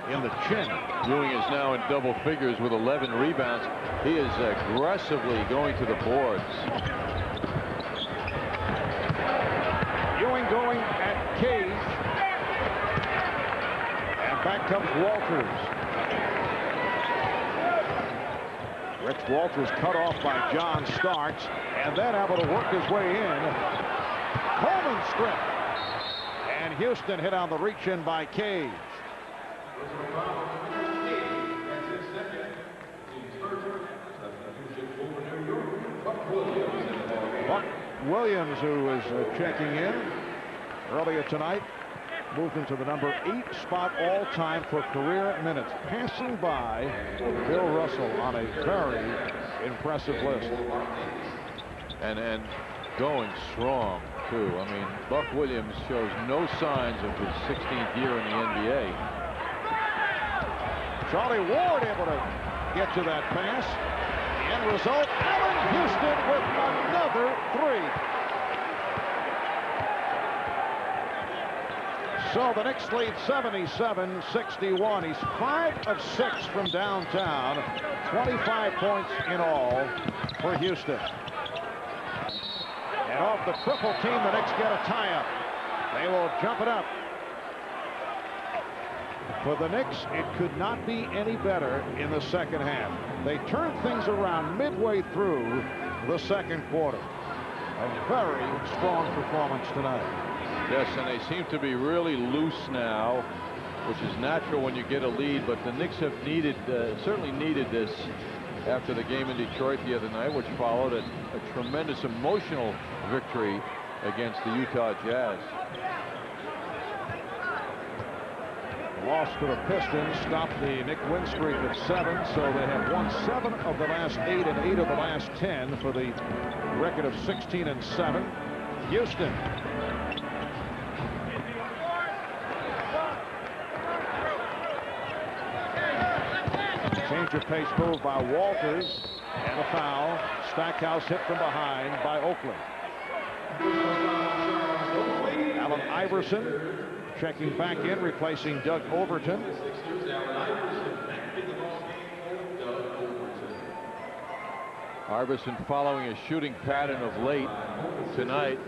in the chin. Ewing is now in double figures with 11 rebounds. He is aggressively going to the boards. Ewing going at Cage. And back comes Walters. Rich Walters cut off by John Starks and then able to work his way in. Coleman stripped. And Houston hit on the reach-in by Cage. Buck Williams, who is checking in earlier tonight, moved into the number 8 spot all-time for career minutes, passing by Bill Russell on a very impressive list. And going strong, too. I mean, Buck Williams shows no signs of his 16th year in the NBA. Charlie Ward able to get to that pass. The end result, Allan Houston with another 3. So the Knicks lead 77-61. He's 5 of 6 from downtown. 25 points in all for Houston. And off the triple team, the Knicks get a tie-up. They will jump it up. For the Knicks, it could not be any better in the second half. They turned things around midway through the second quarter. A very strong performance tonight. Yes, and they seem to be really loose now, which is natural when you get a lead, but the Knicks have certainly needed this after the game in Detroit the other night, which followed a tremendous emotional victory against the Utah Jazz. Loss to the Pistons stopped the Knick win streak at 7, so they have won 7 of the last 8 and 8 of the last 10 for the record of 16-7. Houston. Change of pace move by Walters, and a foul. Stackhouse hit from behind by Oakley. Allen Iverson checking back in, replacing Doug Overton. Iverson following a shooting pattern of late tonight.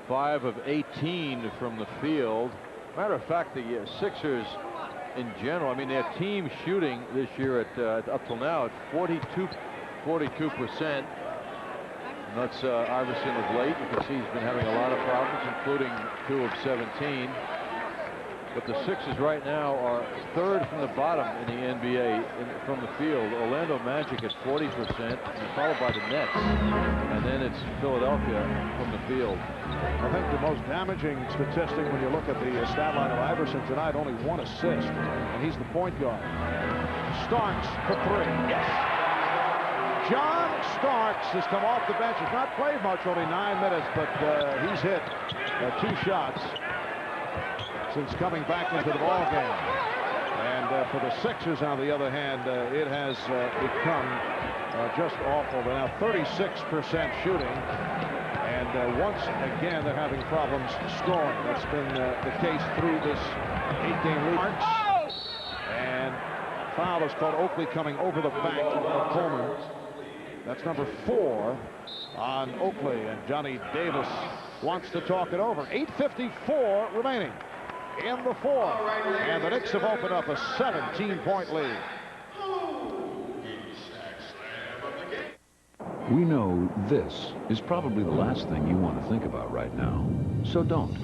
5 of 18 from the field. Matter of fact, the Sixers in general, I mean, their team shooting this year at up till now at 42%. And that's Iverson of late. You can see he's been having a lot of problems, including 2 of 17. But the Sixers right now are 3rd from the bottom in the NBA from the field. Orlando Magic at 40%, and followed by the Nets. And then it's Philadelphia from the field. I think the most damaging statistic when you look at the stat line of Iverson tonight, only 1 assist, and he's the point guard. Starks for 3. Yes! John Starks has come off the bench. He's not played much, only 9 minutes, but he's hit 2 shots since coming back into the ball game. And for the Sixers, on the other hand, it has become just awful. They're now 36% shooting. And once again, they're having problems scoring. That's been the case through this 8-game lead. And foul is called. Oakley coming over the back of Coleman. That's number 4 on Oakley. And Johnny Davis wants to talk it over. 8:54 remaining in the 4th. And the Knicks have opened up a 17-point lead. We know this is probably the last thing you want to think about right now. So don't.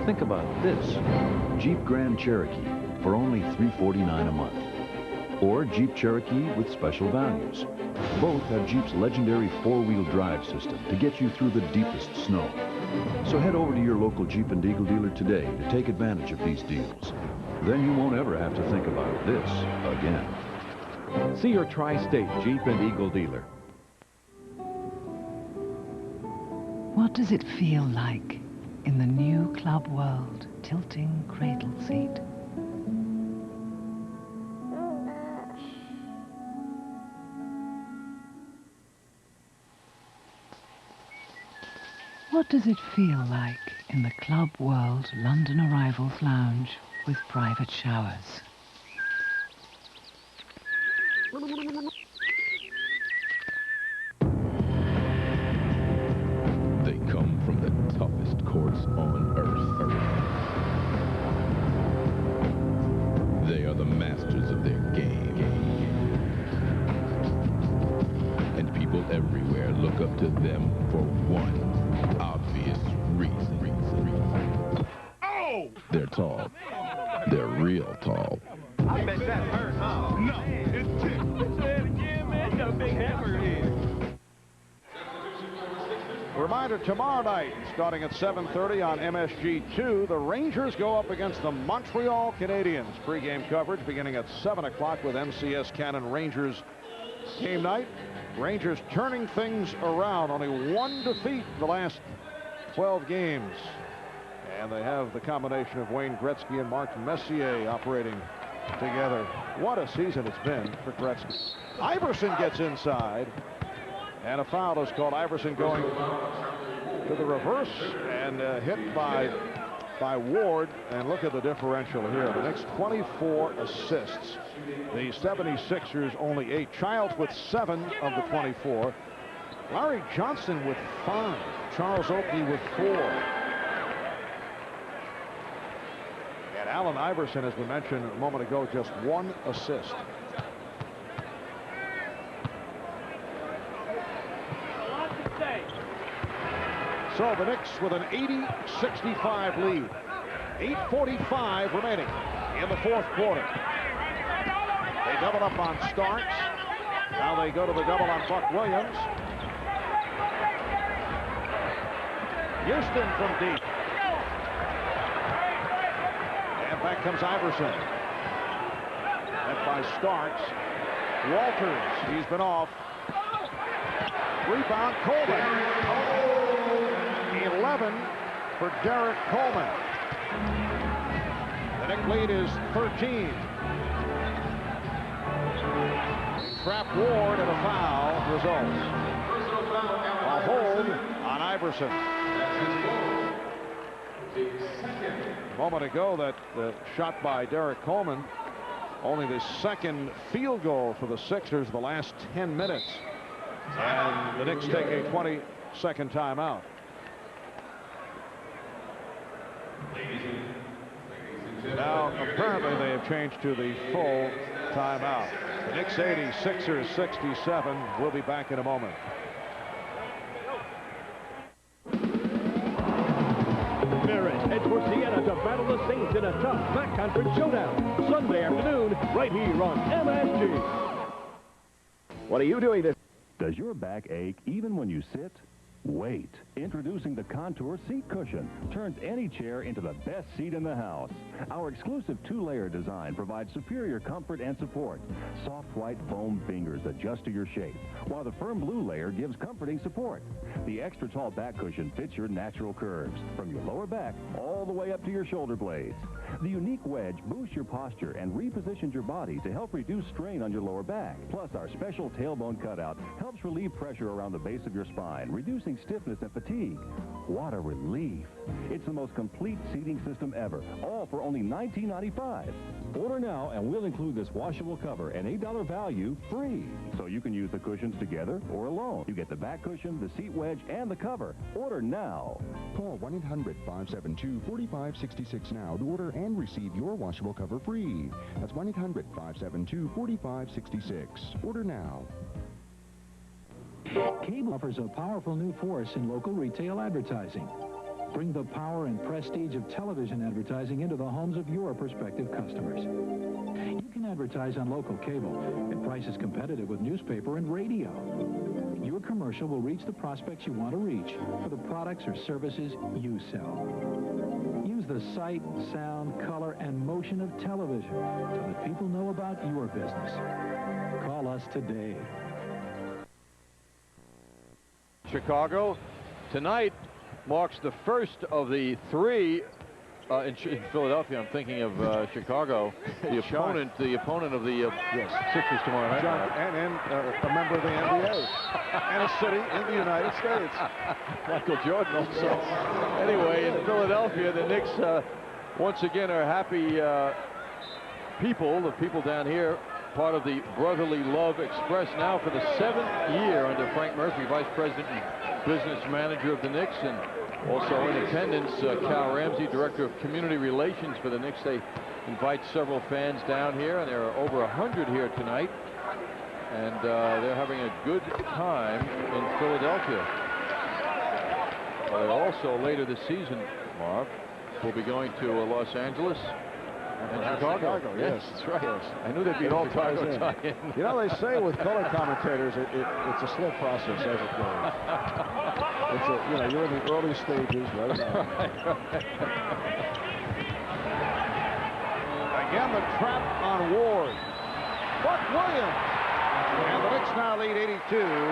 Think about this. Jeep Grand Cherokee for only $349 a month. Or Jeep Cherokee with special values. Both have Jeep's legendary 4-wheel drive system to get you through the deepest snow. So head over to your local Jeep and Eagle dealer today to take advantage of these deals. Then you won't ever have to think about this again. See your Tri-State Jeep and Eagle dealer. What does it feel like in the new Club World tilting cradle seat? What does it feel like in the Club World London Arrivals Lounge with private showers? They come from the toughest courts on earth. They are the masters of their game. And people everywhere look up to them for one obvious reason. Oh! They're tall. They're real tall. I bet that hurt, huh? No, it's tick. Say it again, man. You got a big hammer here. Reminder, tomorrow night, starting at 7:30 on MSG2, the Rangers go up against the Montreal Canadiens. Pre-game coverage beginning at 7 o'clock with MCS Cannon Rangers game night. Rangers turning things around. Only 1 defeat in the last 12 games. And they have the combination of Wayne Gretzky and Mark Messier operating together. What a season it's been for Gretzky. Iverson gets inside. And a foul is called. Iverson going to the reverse and hit by Ward. And look at the differential here. The Knicks 24 assists. The 76ers only 8. Childs with 7 of the 24. Larry Johnson with 5. Charles Oakley with 4. And Allen Iverson, as we mentioned a moment ago, just 1 assist. So the Knicks with an 80-65 lead. 8:45 remaining in the 4th quarter. They double up on Starks. Now they go to the double on Buck Williams. Houston from deep. And back comes Iverson. Met by Starks. Walters, he's been off. Rebound, Coleman. 11 for Derek Coleman. The Knicks lead is 13. Trap Ward and a foul results. A hold on Iverson. A moment ago, that shot by Derek Coleman, only the 2nd field goal for the Sixers the last 10 minutes. And the Knicks take a 20-second timeout. Now, apparently, they have changed to the full timeout. The Knicks 80, Sixers 67. We'll be back in a moment. Knicks head for Siena to battle the Saints in a tough MAC Conference showdown. Sunday afternoon, right here on MSG. What are you doing this? Does your back ache even when you sit? Wait. Introducing the Contour Seat Cushion. Turns any chair into the best seat in the house. Our exclusive two-layer design provides superior comfort and support. Soft white foam fingers adjust to your shape, while the firm blue layer gives comforting support. The extra tall back cushion fits your natural curves, from your lower back all the way up to your shoulder blades. The unique wedge boosts your posture and repositions your body to help reduce strain on your lower back. Plus, our special tailbone cutout helps relieve pressure around the base of your spine, reducing stiffness and fatigue. What a relief. It's the most complete seating system ever, all for only $19.95. Order now, and we'll include this washable cover and $8 value free. So you can use the cushions together or alone. You get the back cushion, the seat wedge, and the cover. Order now. Call 1-800-572-4566 now to order and receive your washable cover free. That's 1-800-572-4566. Order now. Cable offers a powerful new force in local retail advertising. Bring the power and prestige of television advertising into the homes of your prospective customers. You can advertise on local cable at prices competitive with newspaper and radio. Your commercial will reach the prospects you want to reach for the products or services you sell. Use the sight, sound, color, and motion of television to let people know about your business. Call us today. Chicago tonight marks the first of the three in Philadelphia. I'm thinking of Chicago, the opponent of the Sixers tomorrow night. John, and a member of the NBA, and a city in the United States. Michael Jordan also. Anyway, in Philadelphia, the Knicks once again are happy people. The people down here, part of the Brotherly Love Express now for the 7th year under Frank Murphy, Vice President and Business Manager of the Knicks, and also in attendance, Cal Ramsey, Director of Community Relations for the Knicks. They invite several fans down here, and there are over 100 here tonight, and they're having a good time in Philadelphia. Well, they're also later this season, Marv, will be going to Los Angeles. And Chicago, yes, that's right. Yes. I knew there'd be It all ties in. tie-in. You know, they say with color commentators, it's a slow process as it goes. It's you're in the early stages right now. Again, the trap on Ward. Buck Williams. And the Knicks now lead 82-68.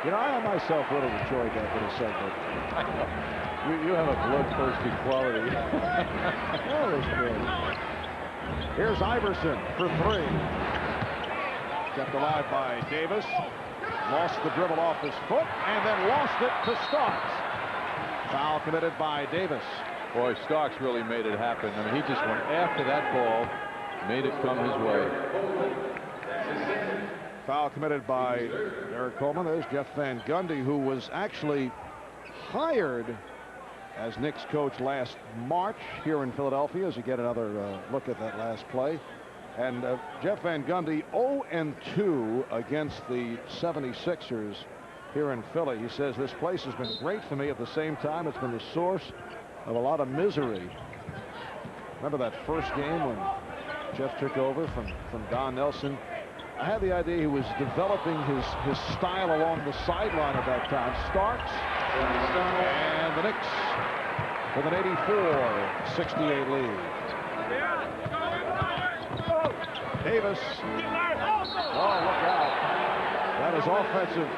You know, I myself really enjoyed that little segment. You have a bloodthirsty quality. That was good. Here's Iverson for three. Kept alive by Davis. Lost the dribble off his foot and then lost it to Starks. Foul committed by Davis. Boy, Starks really made it happen. I mean, he just went after that ball, made it come his way. Foul committed by Eric Coleman. There's Jeff Van Gundy, who was actually hired as Knicks coach last March here in Philadelphia, as you get another look at that last play. And Jeff Van Gundy 0-2 against the 76ers here in Philly. He says, this place has been great for me. At the same time, it's been the source of a lot of misery. Remember that first game when Jeff took over from Don Nelson? I had the idea he was developing his style along the sideline at that time. Starks and the Knicks with an 84-68 lead. Davis. Oh, look out. That is offensive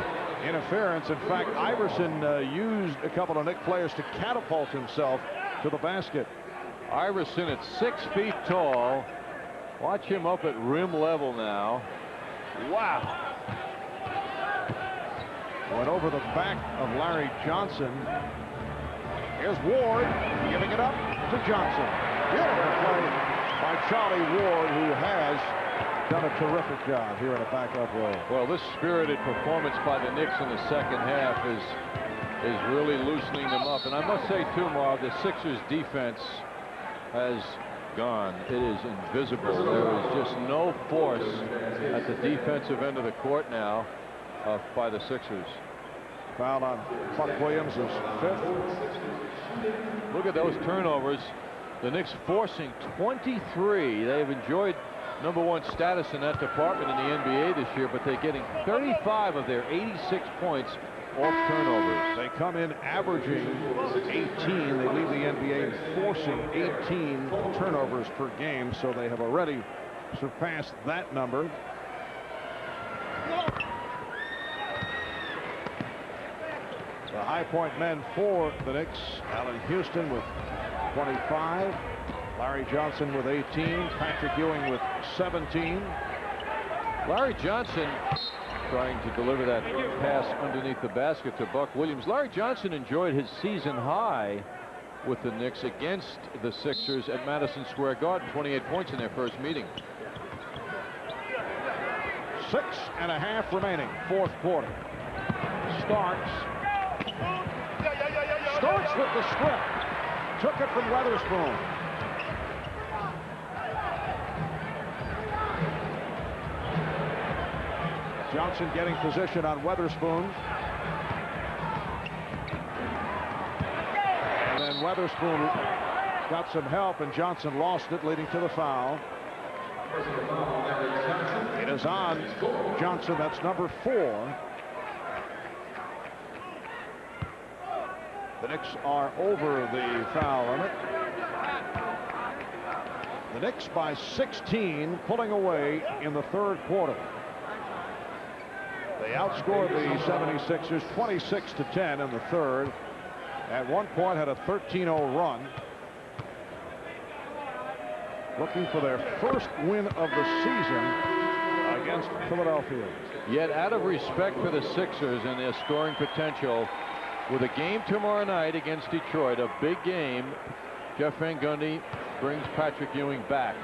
interference. In fact, Iverson used a couple of Knicks players to catapult himself to the basket. Iverson at 6 feet tall. Watch him up at rim level now. Wow. Went over the back of Larry Johnson. Here's Ward giving it up to Johnson. Beautiful play by Charlie Ward, who has done a terrific job here in a backup role. Well, this spirited performance by the Knicks in the second half is really loosening them up. And I must say, too, Marv, the Sixers defense has gone. It is invisible. There is just no force at the defensive end of the court now by the Sixers. Foul on Buck Williams is 5th. Look at those turnovers. The Knicks forcing 23. They have enjoyed #1 status in that department in the NBA this year, but they're getting 35 of their 86 points off turnovers. They come in averaging 18. They lead the NBA in forcing 18 turnovers per game, so they have already surpassed that number. The high point men for the Knicks: Allan Houston with 25, Larry Johnson with 18, Patrick Ewing with 17. Larry Johnson trying to deliver that pass underneath the basket to Buck Williams. Larry Johnson enjoyed his season high with the Knicks against the Sixers at Madison Square Garden. 28 points in their first meeting. 6.5 remaining, fourth quarter. Starks with the strip. Took it from Weatherspoon. Johnson getting position on Weatherspoon. And then Weatherspoon got some help, and Johnson lost it, leading to the foul. It is on Johnson. That's #4. The Knicks are over the foul limit. The Knicks by 16, pulling away in the third quarter. They outscored the 76ers 26-10 in the third. At one point had a 13-0 run. Looking for their first win of the season against Philadelphia. Yet out of respect for the Sixers and their scoring potential, with a game tomorrow night against Detroit, a big game, Jeff Van Gundy brings Patrick Ewing back.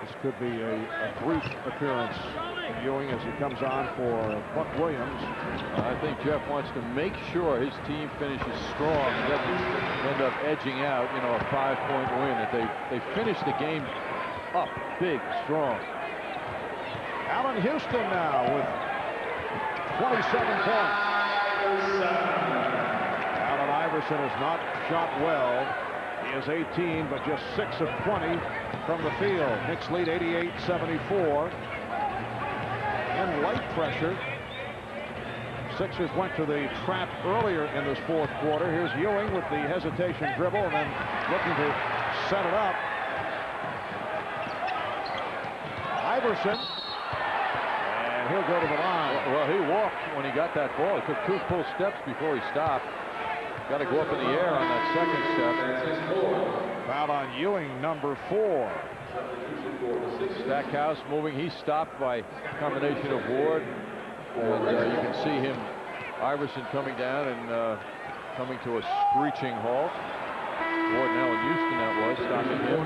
This could be a brief appearance from Ewing as he comes on for Buck Williams. I think Jeff wants to make sure his team finishes strong and doesn't end up edging out, you know, a 5-point win. That they finish the game up big, strong. Allan Houston now with 27 points. Allen Iverson has not shot well. He is 18, but just 6 of 20 from the field. Knicks lead 88-74. In light pressure. Sixers went to the trap earlier in this fourth quarter. Here's Ewing with the hesitation dribble and then looking to set it up. Iverson. And he'll go to the line. Well, he walked when he got that ball. He took 2 full steps before he stopped. Got to go up in the air on that second step. Foul on Ewing, #4. Stackhouse moving. He's stopped by a combination of Ward. And you can see him, Iverson, coming down and coming to a screeching halt. Ward now in Houston, that was, stopping him.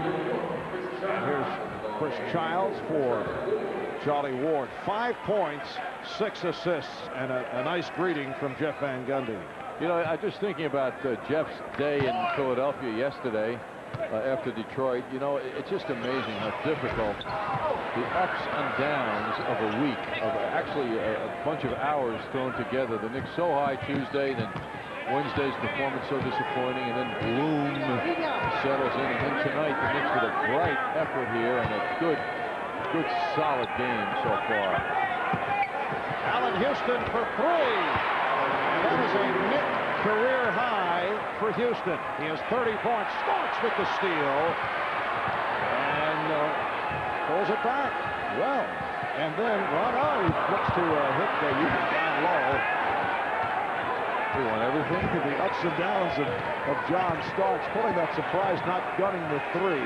And here's Chris Childs for Charlie Ward. 5 points, 6 assists, and a nice greeting from Jeff Van Gundy. You know, I'm just thinking about Jeff's day in Philadelphia yesterday after Detroit. You know, it's just amazing how difficult the ups and downs of a week, of actually a bunch of hours thrown together. The Knicks so high Tuesday, then Wednesday's performance so disappointing, and then gloom settles in. And then tonight, the Knicks with a bright effort here and a good solid game so far. Allan Houston for 3. And that is a Knick career high for Houston. He has 30 points. Starks with the steal. And pulls it back. Well. And then he looks to hit Ewing down low. We want everything. The ups and downs of John Starks, pulling that surprise, not gunning the 3.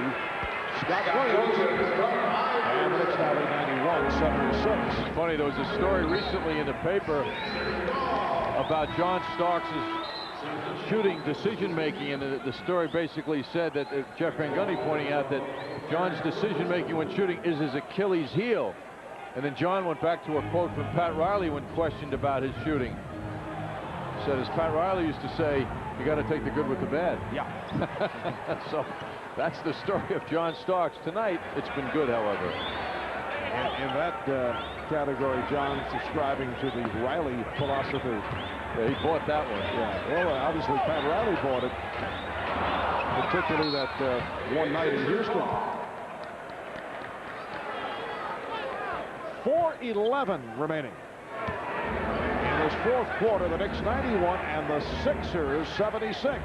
Scott Williams. And the Knicks now lead 91-76. Funny, there was a story recently in the paper about John Starks' shooting decision-making, and the story basically said that Jeff Van Gundy pointing out that John's decision-making when shooting is his Achilles heel. And then John went back to a quote from Pat Riley when questioned about his shooting. He said, as Pat Riley used to say, you got to take the good with the bad. Yeah. So that's the story of John Starks. Tonight, it's been good, however. In that category John's describing to the Riley philosophy. Yeah, he bought that one. Yeah, well, obviously Pat Riley bought it, particularly that one night in Houston. 4:11 remaining. In this fourth quarter, the Knicks 91 and the Sixers 76.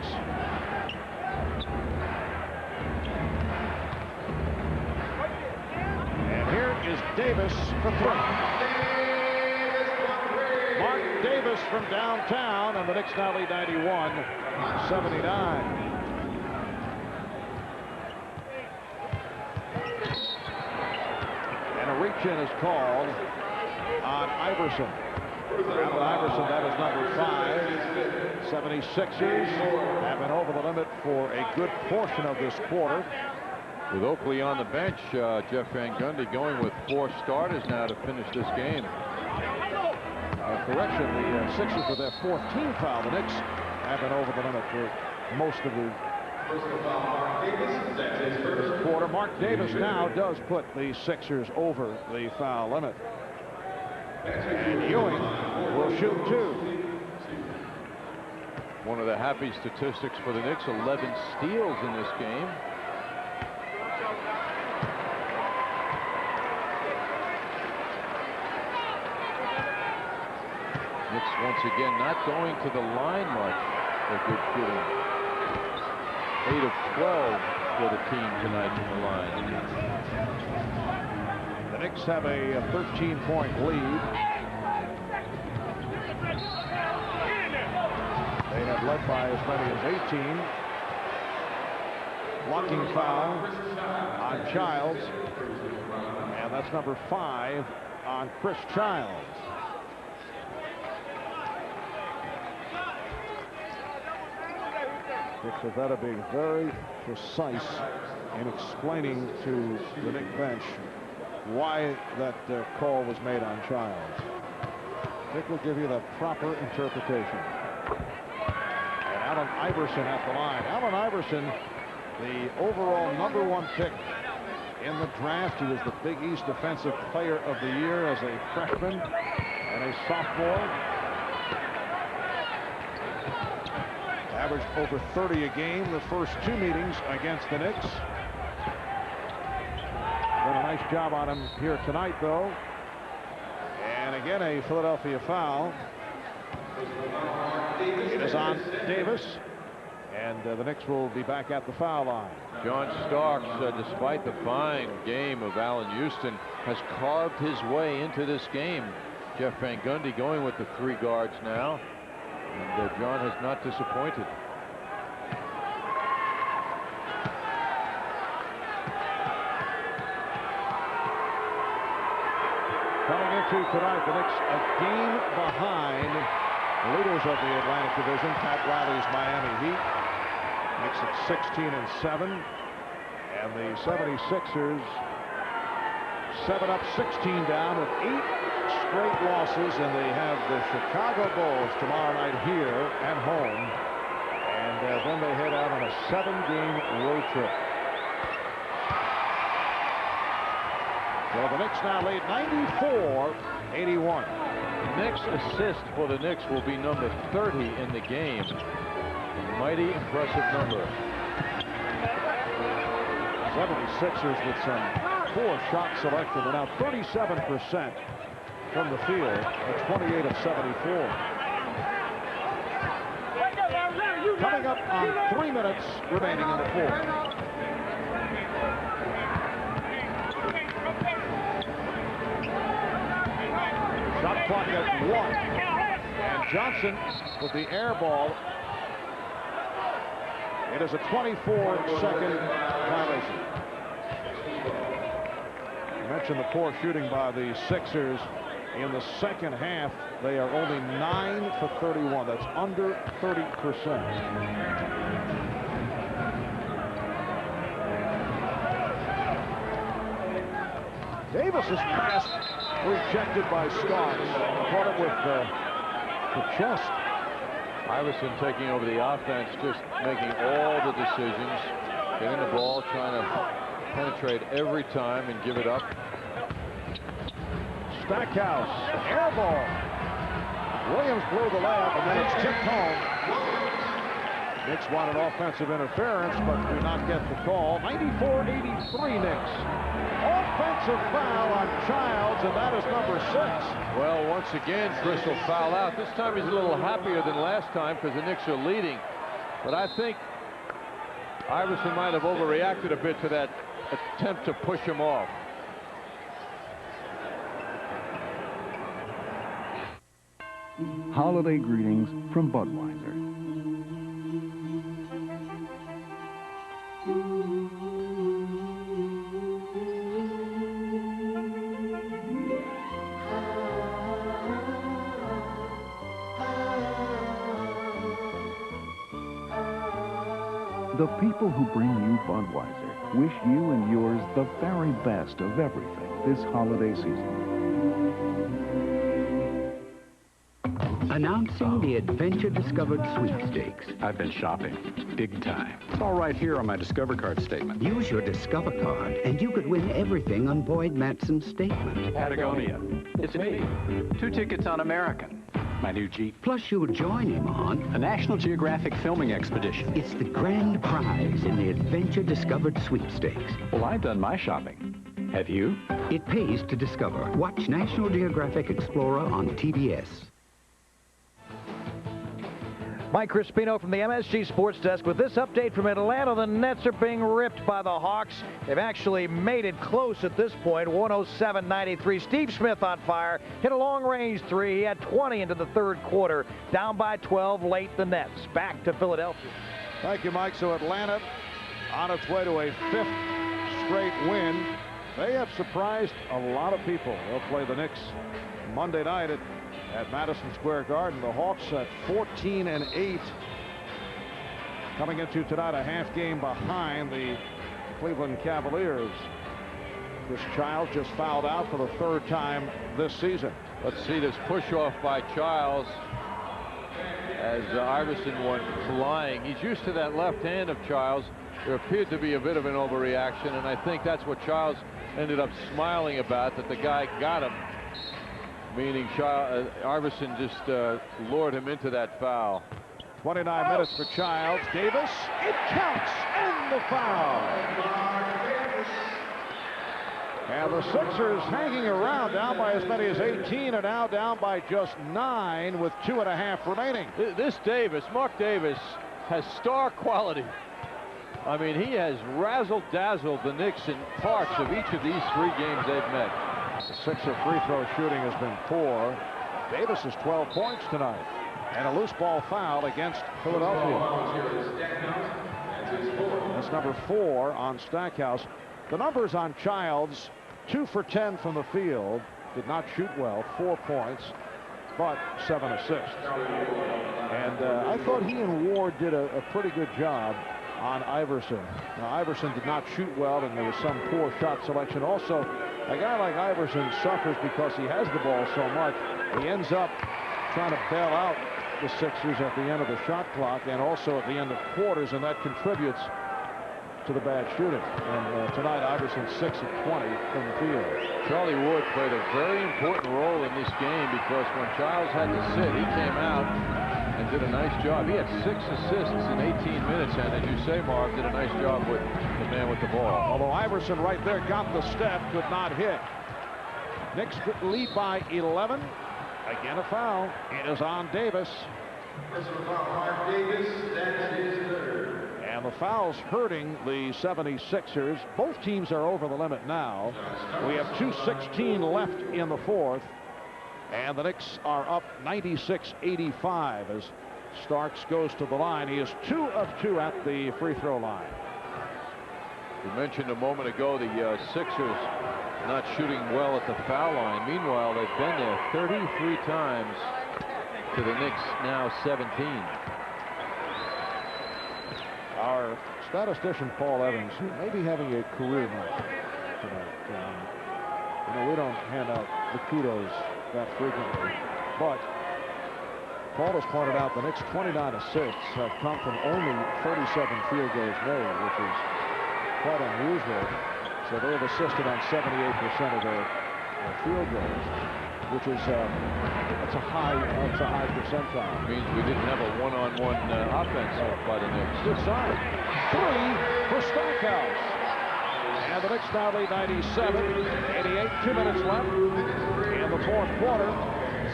And here is Davis for three. Mark Davis from downtown, and the Knicks now lead 91-79. And a reach-in is called on Iverson. Allan Iverson, that is number 5. 76ers have been over the limit for a good portion of this quarter. With Oakley on the bench, Jeff Van Gundy going with 4 starters now to finish this game. Correction, the Sixers with their 4th team foul. The Knicks have been over the limit for most of the quarter. Mark Davis now does put the Sixers over the foul limit. And Ewing will shoot 2. One of the happy statistics for the Knicks, 11 steals in this game. Knicks once again not going to the line much for good shooting. 8 of 12 for the team tonight from the line. The Knicks have a 13-point lead. They have led by as many as 18. Blocking foul on Childs, and that's number 5 on Chris Childs. Knicks have got to be very precise in explaining to the Knicks bench why that call was made on Childs. Nick will give you the proper interpretation. And Allen Iverson at the line. Allen Iverson, the overall number 1 pick in the draft. He was the Big East Defensive Player of the Year as a freshman and a sophomore. Averaged over 30 a game the first 2 meetings against the Knicks. Done a nice job on him here tonight, though. And again, a Philadelphia foul. It is on Davis. And the Knicks will be back at the foul line. John Starks, despite the fine game of Allan Houston, has carved his way into this game. Jeff Van Gundy going with the 3 guards now. And John has not disappointed. Coming into tonight, the Knicks a game behind the leaders of the Atlantic Division, Pat Riley's Miami Heat. Knicks at 16-7. And the 76ers 7 up, 16 down with 8 straight losses, and they have the Chicago Bulls tomorrow night here at home, and then they head out on a 7-game road trip. Well, the Knicks now lead 94-81. Next assist for the Knicks will be number 30 in the game. Mighty impressive number. 76ers with some poor shot selection. They're now 37% from the field at 28 of 74. Coming up on 3 minutes remaining in the fourth. Shot clock at 1. And Johnson with the air ball. It is a 24-second violation. I mentioned the poor shooting by the Sixers. In the second half, they are only 9 for 31. That's under 30%. Davis's pass rejected by Starks. Caught it with the chest. Iverson taking over the offense, just making all the decisions, getting the ball, trying to penetrate every time and give it up. Stackhouse, air ball. Williams blew the layup, and then it's tipped home. Knicks wanted offensive interference, but do not get the call. 94-83 Knicks. Offensive foul on Childs, and that is number 6. Well, once again, Chris will foul out. This time he's a little happier than last time because the Knicks are leading. But I think Iverson might have overreacted a bit to that attempt to push him off. Holiday greetings from Budweiser. The people who bring you Budweiser wish you and yours the very best of everything this holiday season. Announcing the Adventure Discovered Sweepstakes. I've been shopping, big time. It's all right here on my Discover Card statement. Use your Discover card, and you could win everything on Boyd Matson's statement. Patagonia. It's me. 2 tickets on American. My new Jeep. Plus, you'll join him on a National Geographic filming expedition. It's the grand prize in the Adventure Discovered Sweepstakes. Well, I've done my shopping. Have you? It pays to discover. Watch National Geographic Explorer on TBS. Mike Crispino from the MSG Sports Desk with this update from Atlanta. The Nets are being ripped by the Hawks. They've actually made it close at this point, 107-93. Steve Smith on fire, hit a long-range 3. He had 20 into the third quarter. Down by 12 late, the Nets. Back to Philadelphia. Thank you, Mike. So Atlanta on its way to a 5th straight win. They have surprised a lot of people. They'll play the Knicks Monday night at Madison Square Garden. The Hawks at 14-8. Coming into tonight a half game behind the Cleveland Cavaliers. Chris Childs just fouled out for the 3rd time this season. Let's see this push off by Childs as Iverson went flying. He's used to that left hand of Childs. There appeared to be a bit of an overreaction, and I think that's what Childs ended up smiling about, that the guy got him. Meaning Iverson just lured him into that foul. 29 minutes for Childs. Davis, it counts, and the foul. And the Sixers hanging around, down by as many as 18, and now down by just 9 with 2.5 remaining. This Davis, Mark Davis, has star quality. I mean, he has razzle-dazzled the Knicks in parts of each of these 3 games they've met. The Sixer free throw shooting has been poor. Davis has 12 points tonight. And a loose ball foul against Philadelphia. That's number 4 on Stackhouse. The numbers on Childs, 2 for 10 from the field. Did not shoot well, 4 points, but 7 assists. And I thought he and Ward did a pretty good job on Iverson. Now, Iverson did not shoot well, and there was some poor shot selection. Also, a guy like Iverson suffers because he has the ball so much. He ends up trying to bail out the Sixers at the end of the shot clock and also at the end of quarters, and that contributes to the bad shooting. And tonight, Iverson 6 of 20 from the field. Charlie Ward played a very important role in this game because when Childs had to sit, he came out and did a nice job. He had 6 assists in 18 minutes, and as you say, Marv, did a nice job with the man with the ball. Although Iverson right there got the step, could not hit. Knicks lead by 11. Again, a foul. It is on Davis. And the foul's hurting the 76ers. Both teams are over the limit now. We have 2:16 left in the 4th. And the Knicks are up 96-85 as Starks goes to the line. He is 2 of 2 at the free throw line. You mentioned a moment ago the Sixers not shooting well at the foul line. Meanwhile, they've been there 33 times to the Knicks now 17. Our statistician Paul Evans, who may be having a career night tonight. You know, we don't hand out the kudos that frequently, but Paul has pointed out the Knicks' 29 assists have come from only 37 field goals made, which is quite unusual. So they have assisted on 78% of their field goals, which is that's a high percentile. It means we didn't have a one-on-one offense by the Knicks. Good sign. 3 for Stackhouse. And the Knicks now lead 97, 88, 2 minutes left in the fourth quarter.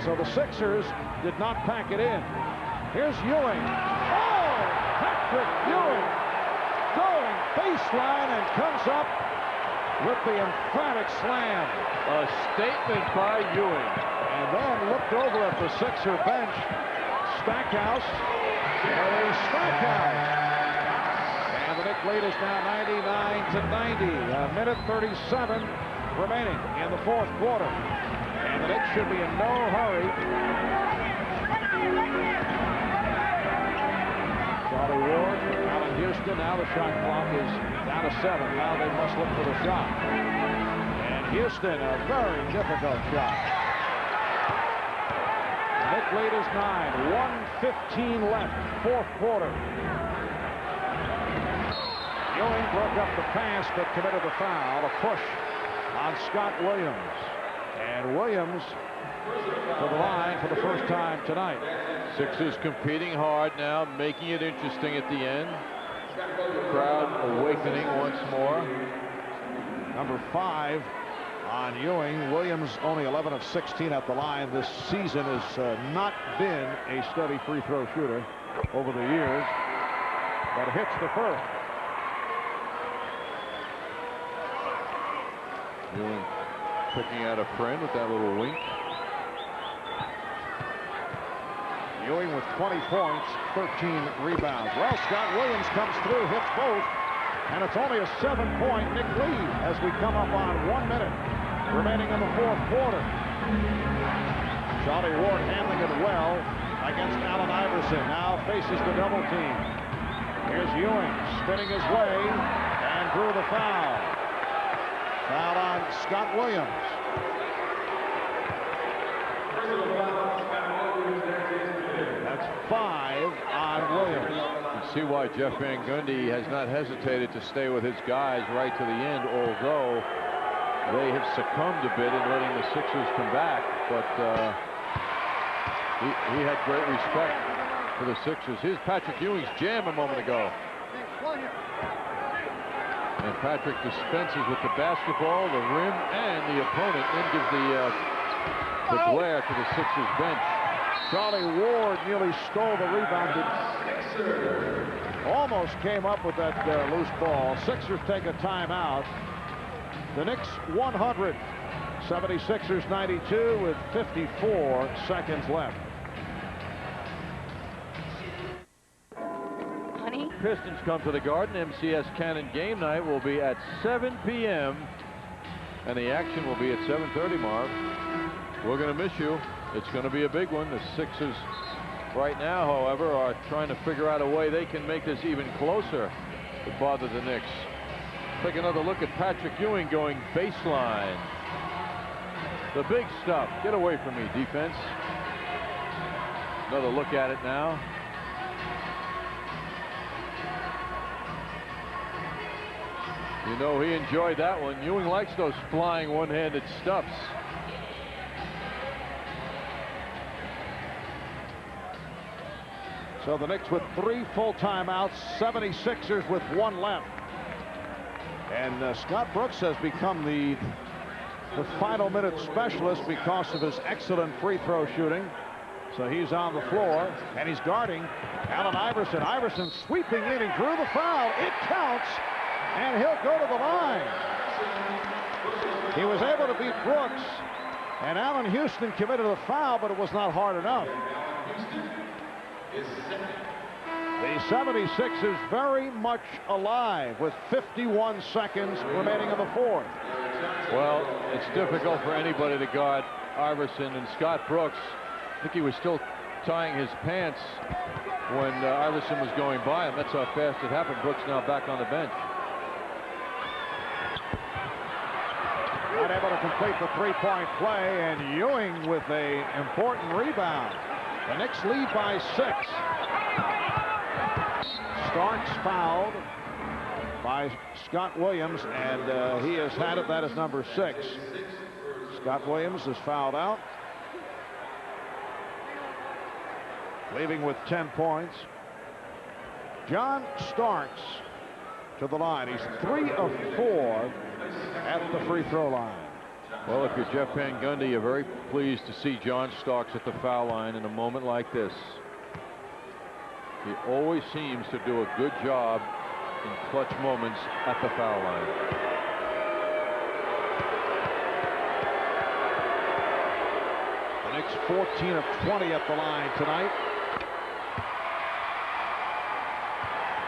So the Sixers did not pack it in. Here's Ewing. Oh, Patrick Ewing going baseline and comes up with the emphatic slam. A statement by Ewing. And then looked over at the Sixer bench. Stackhouse. Stackhouse. And the Knicks lead is now 99-90. A minute 37 remaining in the fourth quarter. And the Knicks should be in no hurry. Charlie Ward, Allan Houston. Now the shot clock is down to 7. Now they must look for the shot. And Houston, a very difficult shot. The Knicks lead is 9. 1:15 left, fourth quarter. Ewing broke up the pass, but committed the foul. A push on Scott Williams. And Williams to the line for the first time tonight. Sixers competing hard now, making it interesting at the end. Crowd awakening once more. Number 5 on Ewing. Williams only 11 of 16 at the line this season. Has not been a steady free throw shooter over the years, but hits the first. Ewing picking out a friend with that little wink. Ewing with 20 points, 13 rebounds. Well, Scott Williams comes through, hits both, and it's only a 7-point Knick lead as we come up on 1 minute remaining in the fourth quarter. Charlie Ward handling it well against Allen Iverson. Now faces the double team. Here's Ewing spinning his way and drew the foul. Foul on Scott Williams. That's 5 on Williams. You see why Jeff Van Gundy has not hesitated to stay with his guys right to the end, although they have succumbed a bit in letting the Sixers come back. But he had great respect for the Sixers. Here's Patrick Ewing's jam a moment ago. And Patrick dispenses with the basketball, the rim, and the opponent, then gives the glare to the Sixers bench. Charlie Ward nearly stole the rebound. Almost came up with that loose ball. Sixers take a timeout. The Knicks 100. 76ers 92 with 54 seconds left. Pistons come to the Garden. MCS Cannon game night will be at 7 p.m. and the action will be at 7:30, Marv. We're going to miss you. It's going to be a big one. The Sixers right now, however, are trying to figure out a way they can make this even closer to bother the Knicks. Take another look at Patrick Ewing going baseline. The big stuff. Get away from me, defense. Another look at it now. You know, he enjoyed that one. Ewing likes those flying one-handed stuffs. So the Knicks with 3 full timeouts, 76ers with 1 left. And Scott Brooks has become the final minute specialist because of his excellent free throw shooting. So he's on the floor and he's guarding Allen Iverson. Iverson sweeping in. He drew the foul. It counts. And he'll go to the line. He was able to beat Brooks. And Allan Houston committed a foul, but it was not hard enough. The 76ers very much alive with 51 seconds remaining in the fourth. Well, it's difficult for anybody to guard Iverson, and Scott Brooks, I think he was still tying his pants when Iverson was going by him. That's how fast it happened. Brooks now back on the bench. Not able to complete the three-point play, and Ewing with an important rebound. The Knicks lead by 6. Starks fouled by Scott Williams, and he has had it. That is number 6. Scott Williams is fouled out, leaving with 10 points. John Starks to the line. He's 3 of 4 at the free throw line. Well, if you're Jeff Van Gundy, you're very pleased to see John Starks at the foul line in a moment like this. He always seems to do a good job in clutch moments at the foul line. The Knicks 14 of 20 at the line tonight.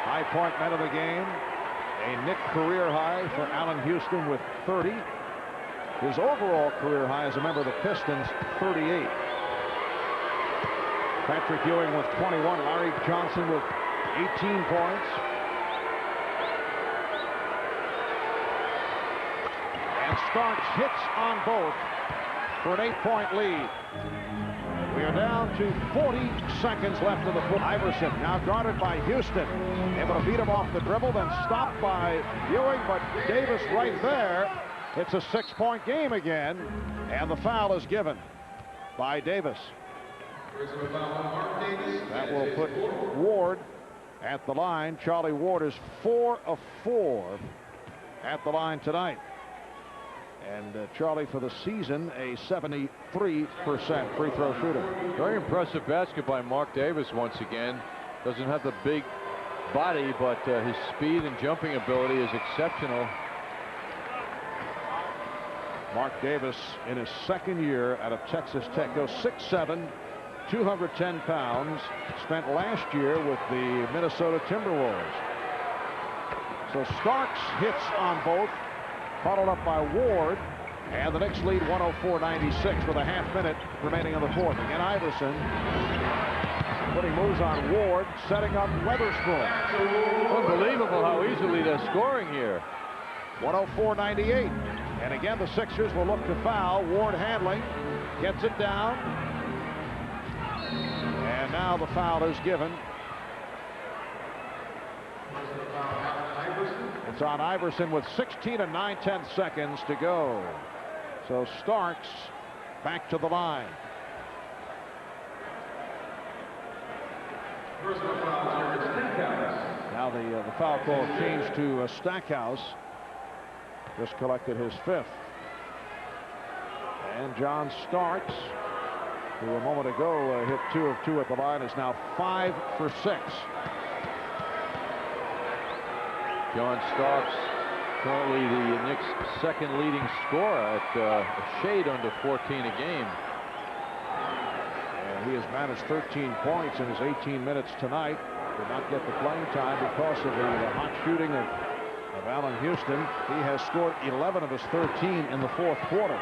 High point men of the game. A Knick career high for Allan Houston with 30. His overall career high as a member of the Pistons, 38. Patrick Ewing with 21. Larry Johnson with 18 points. And Starks hits on both for an 8-point lead. We are down to 40 seconds left in the fourth. Iverson now guarded by Houston. Able to beat him off the dribble, then stopped by Ewing, but Davis right there. It's a 6-point game again, and the foul is given by Davis. That will put Ward at the line. Charlie Ward is 4 of 4 at the line tonight. And Charlie for the season, a 73% free throw shooter. Very impressive basket by Mark Davis once again. Doesn't have the big body, but his speed and jumping ability is exceptional. Mark Davis in his second year out of Texas Tech goes 6'7", 210 pounds. Spent last year with the Minnesota Timberwolves. So Starks hits on both, followed up by Ward, and the Knicks lead 104-96 with a half minute remaining in the fourth. Again, Iverson putting moves on Ward, setting up Weatherspoon. Unbelievable how easily they're scoring here. 104-98. And again, the Sixers will look to foul. Ward handling, gets it down. And now the foul is given. It's on Iverson with 16 and 9/10 seconds to go. So Starks back to the line. Now the foul call changed to Stackhouse. Just collected his 5th. And John Starks, who a moment ago hit 2 of 2 at the line, is now 5 for 6. John Starks, currently the Knicks' second leading scorer at a shade under 14 a game. And he has managed 13 points in his 18 minutes tonight. Did not get the playing time because of the hot shooting of Allan Houston. He has scored 11 of his 13 in the fourth quarter.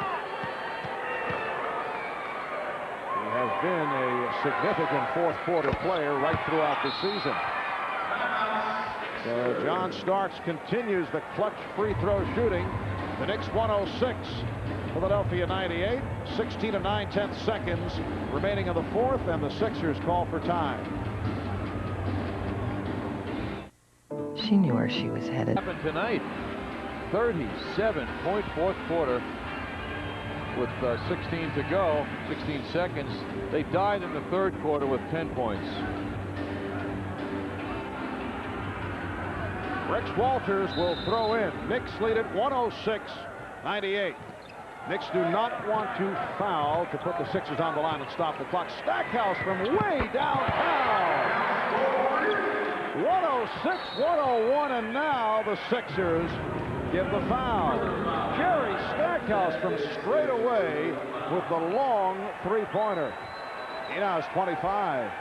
He has been a significant fourth quarter player right throughout the season. So John Starks continues the clutch free throw shooting. The Knicks 106, Philadelphia 98, 16 and 9/10 seconds remaining in the fourth, and the Sixers call for time. She knew where she was headed. Happened tonight. 37-point fourth quarter with 16 to go, 16 seconds. They died in the third quarter with 10 points. Rex Walters will throw in. Knicks lead at 106-98. Knicks do not want to foul to put the Sixers on the line and stop the clock. Stackhouse from way downtown. 106-101, and now the Sixers give the foul. Jerry Stackhouse from straight away with the long three-pointer. He now has 25.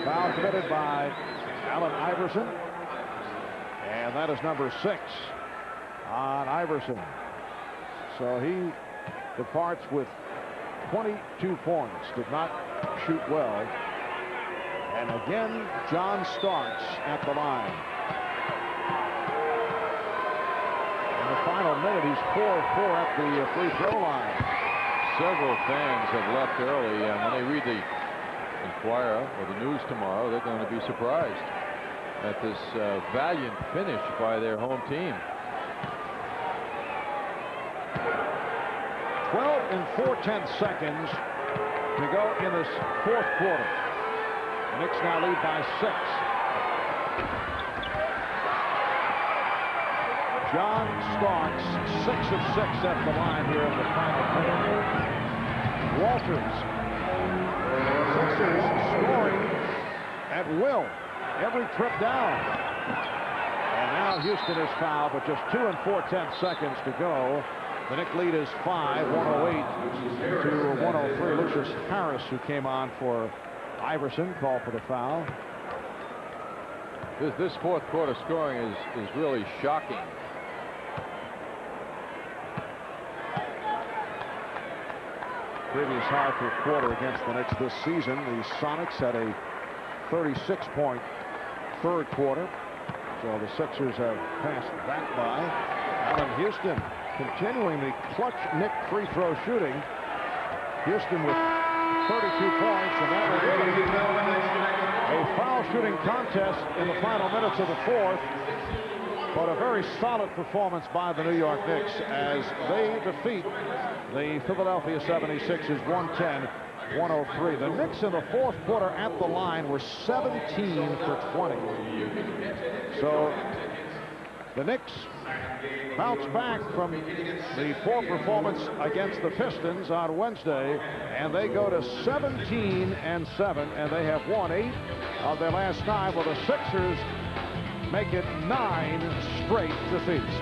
Foul committed by Allen Iverson, and that is number 6 on Iverson. So he departs with 22 points. Did not shoot well. And again, John Starks at the line. In the final minute, he's 4 of 4 at the free throw line. Several fans have left early, and when they read the Inquirer or the News tomorrow, they're going to be surprised at this valiant finish by their home team. and 4/10 seconds to go in this fourth quarter. The Knicks now lead by 6. John Starks, 6 of 6 at the line here in the final quarter. Walters, Sixers scoring at will every trip down. And now Houston is fouled, but just 2 and 4/10 seconds to go. The Knicks lead is 5, 108 to 103. Lucius Harris, who came on for Iverson, called for the foul. This fourth quarter scoring is really shocking. Previous high for a quarter against the Knicks this season. The Sonics had a 36-point third quarter. So the Sixers have passed that by. Allan Houston continuing the clutch Knick free throw shooting. Houston with 32 points, and that will be a foul shooting contest in the final minutes of the fourth. But a very solid performance by the New York Knicks as they defeat the Philadelphia 76ers 110-103. The Knicks in the fourth quarter at the line were 17 for 20. So the Knicks bounce back from the poor performance against the Pistons on Wednesday, and they go to 17-7, and they have won 8 of their last 9, while the Sixers make it 9 straight defeats.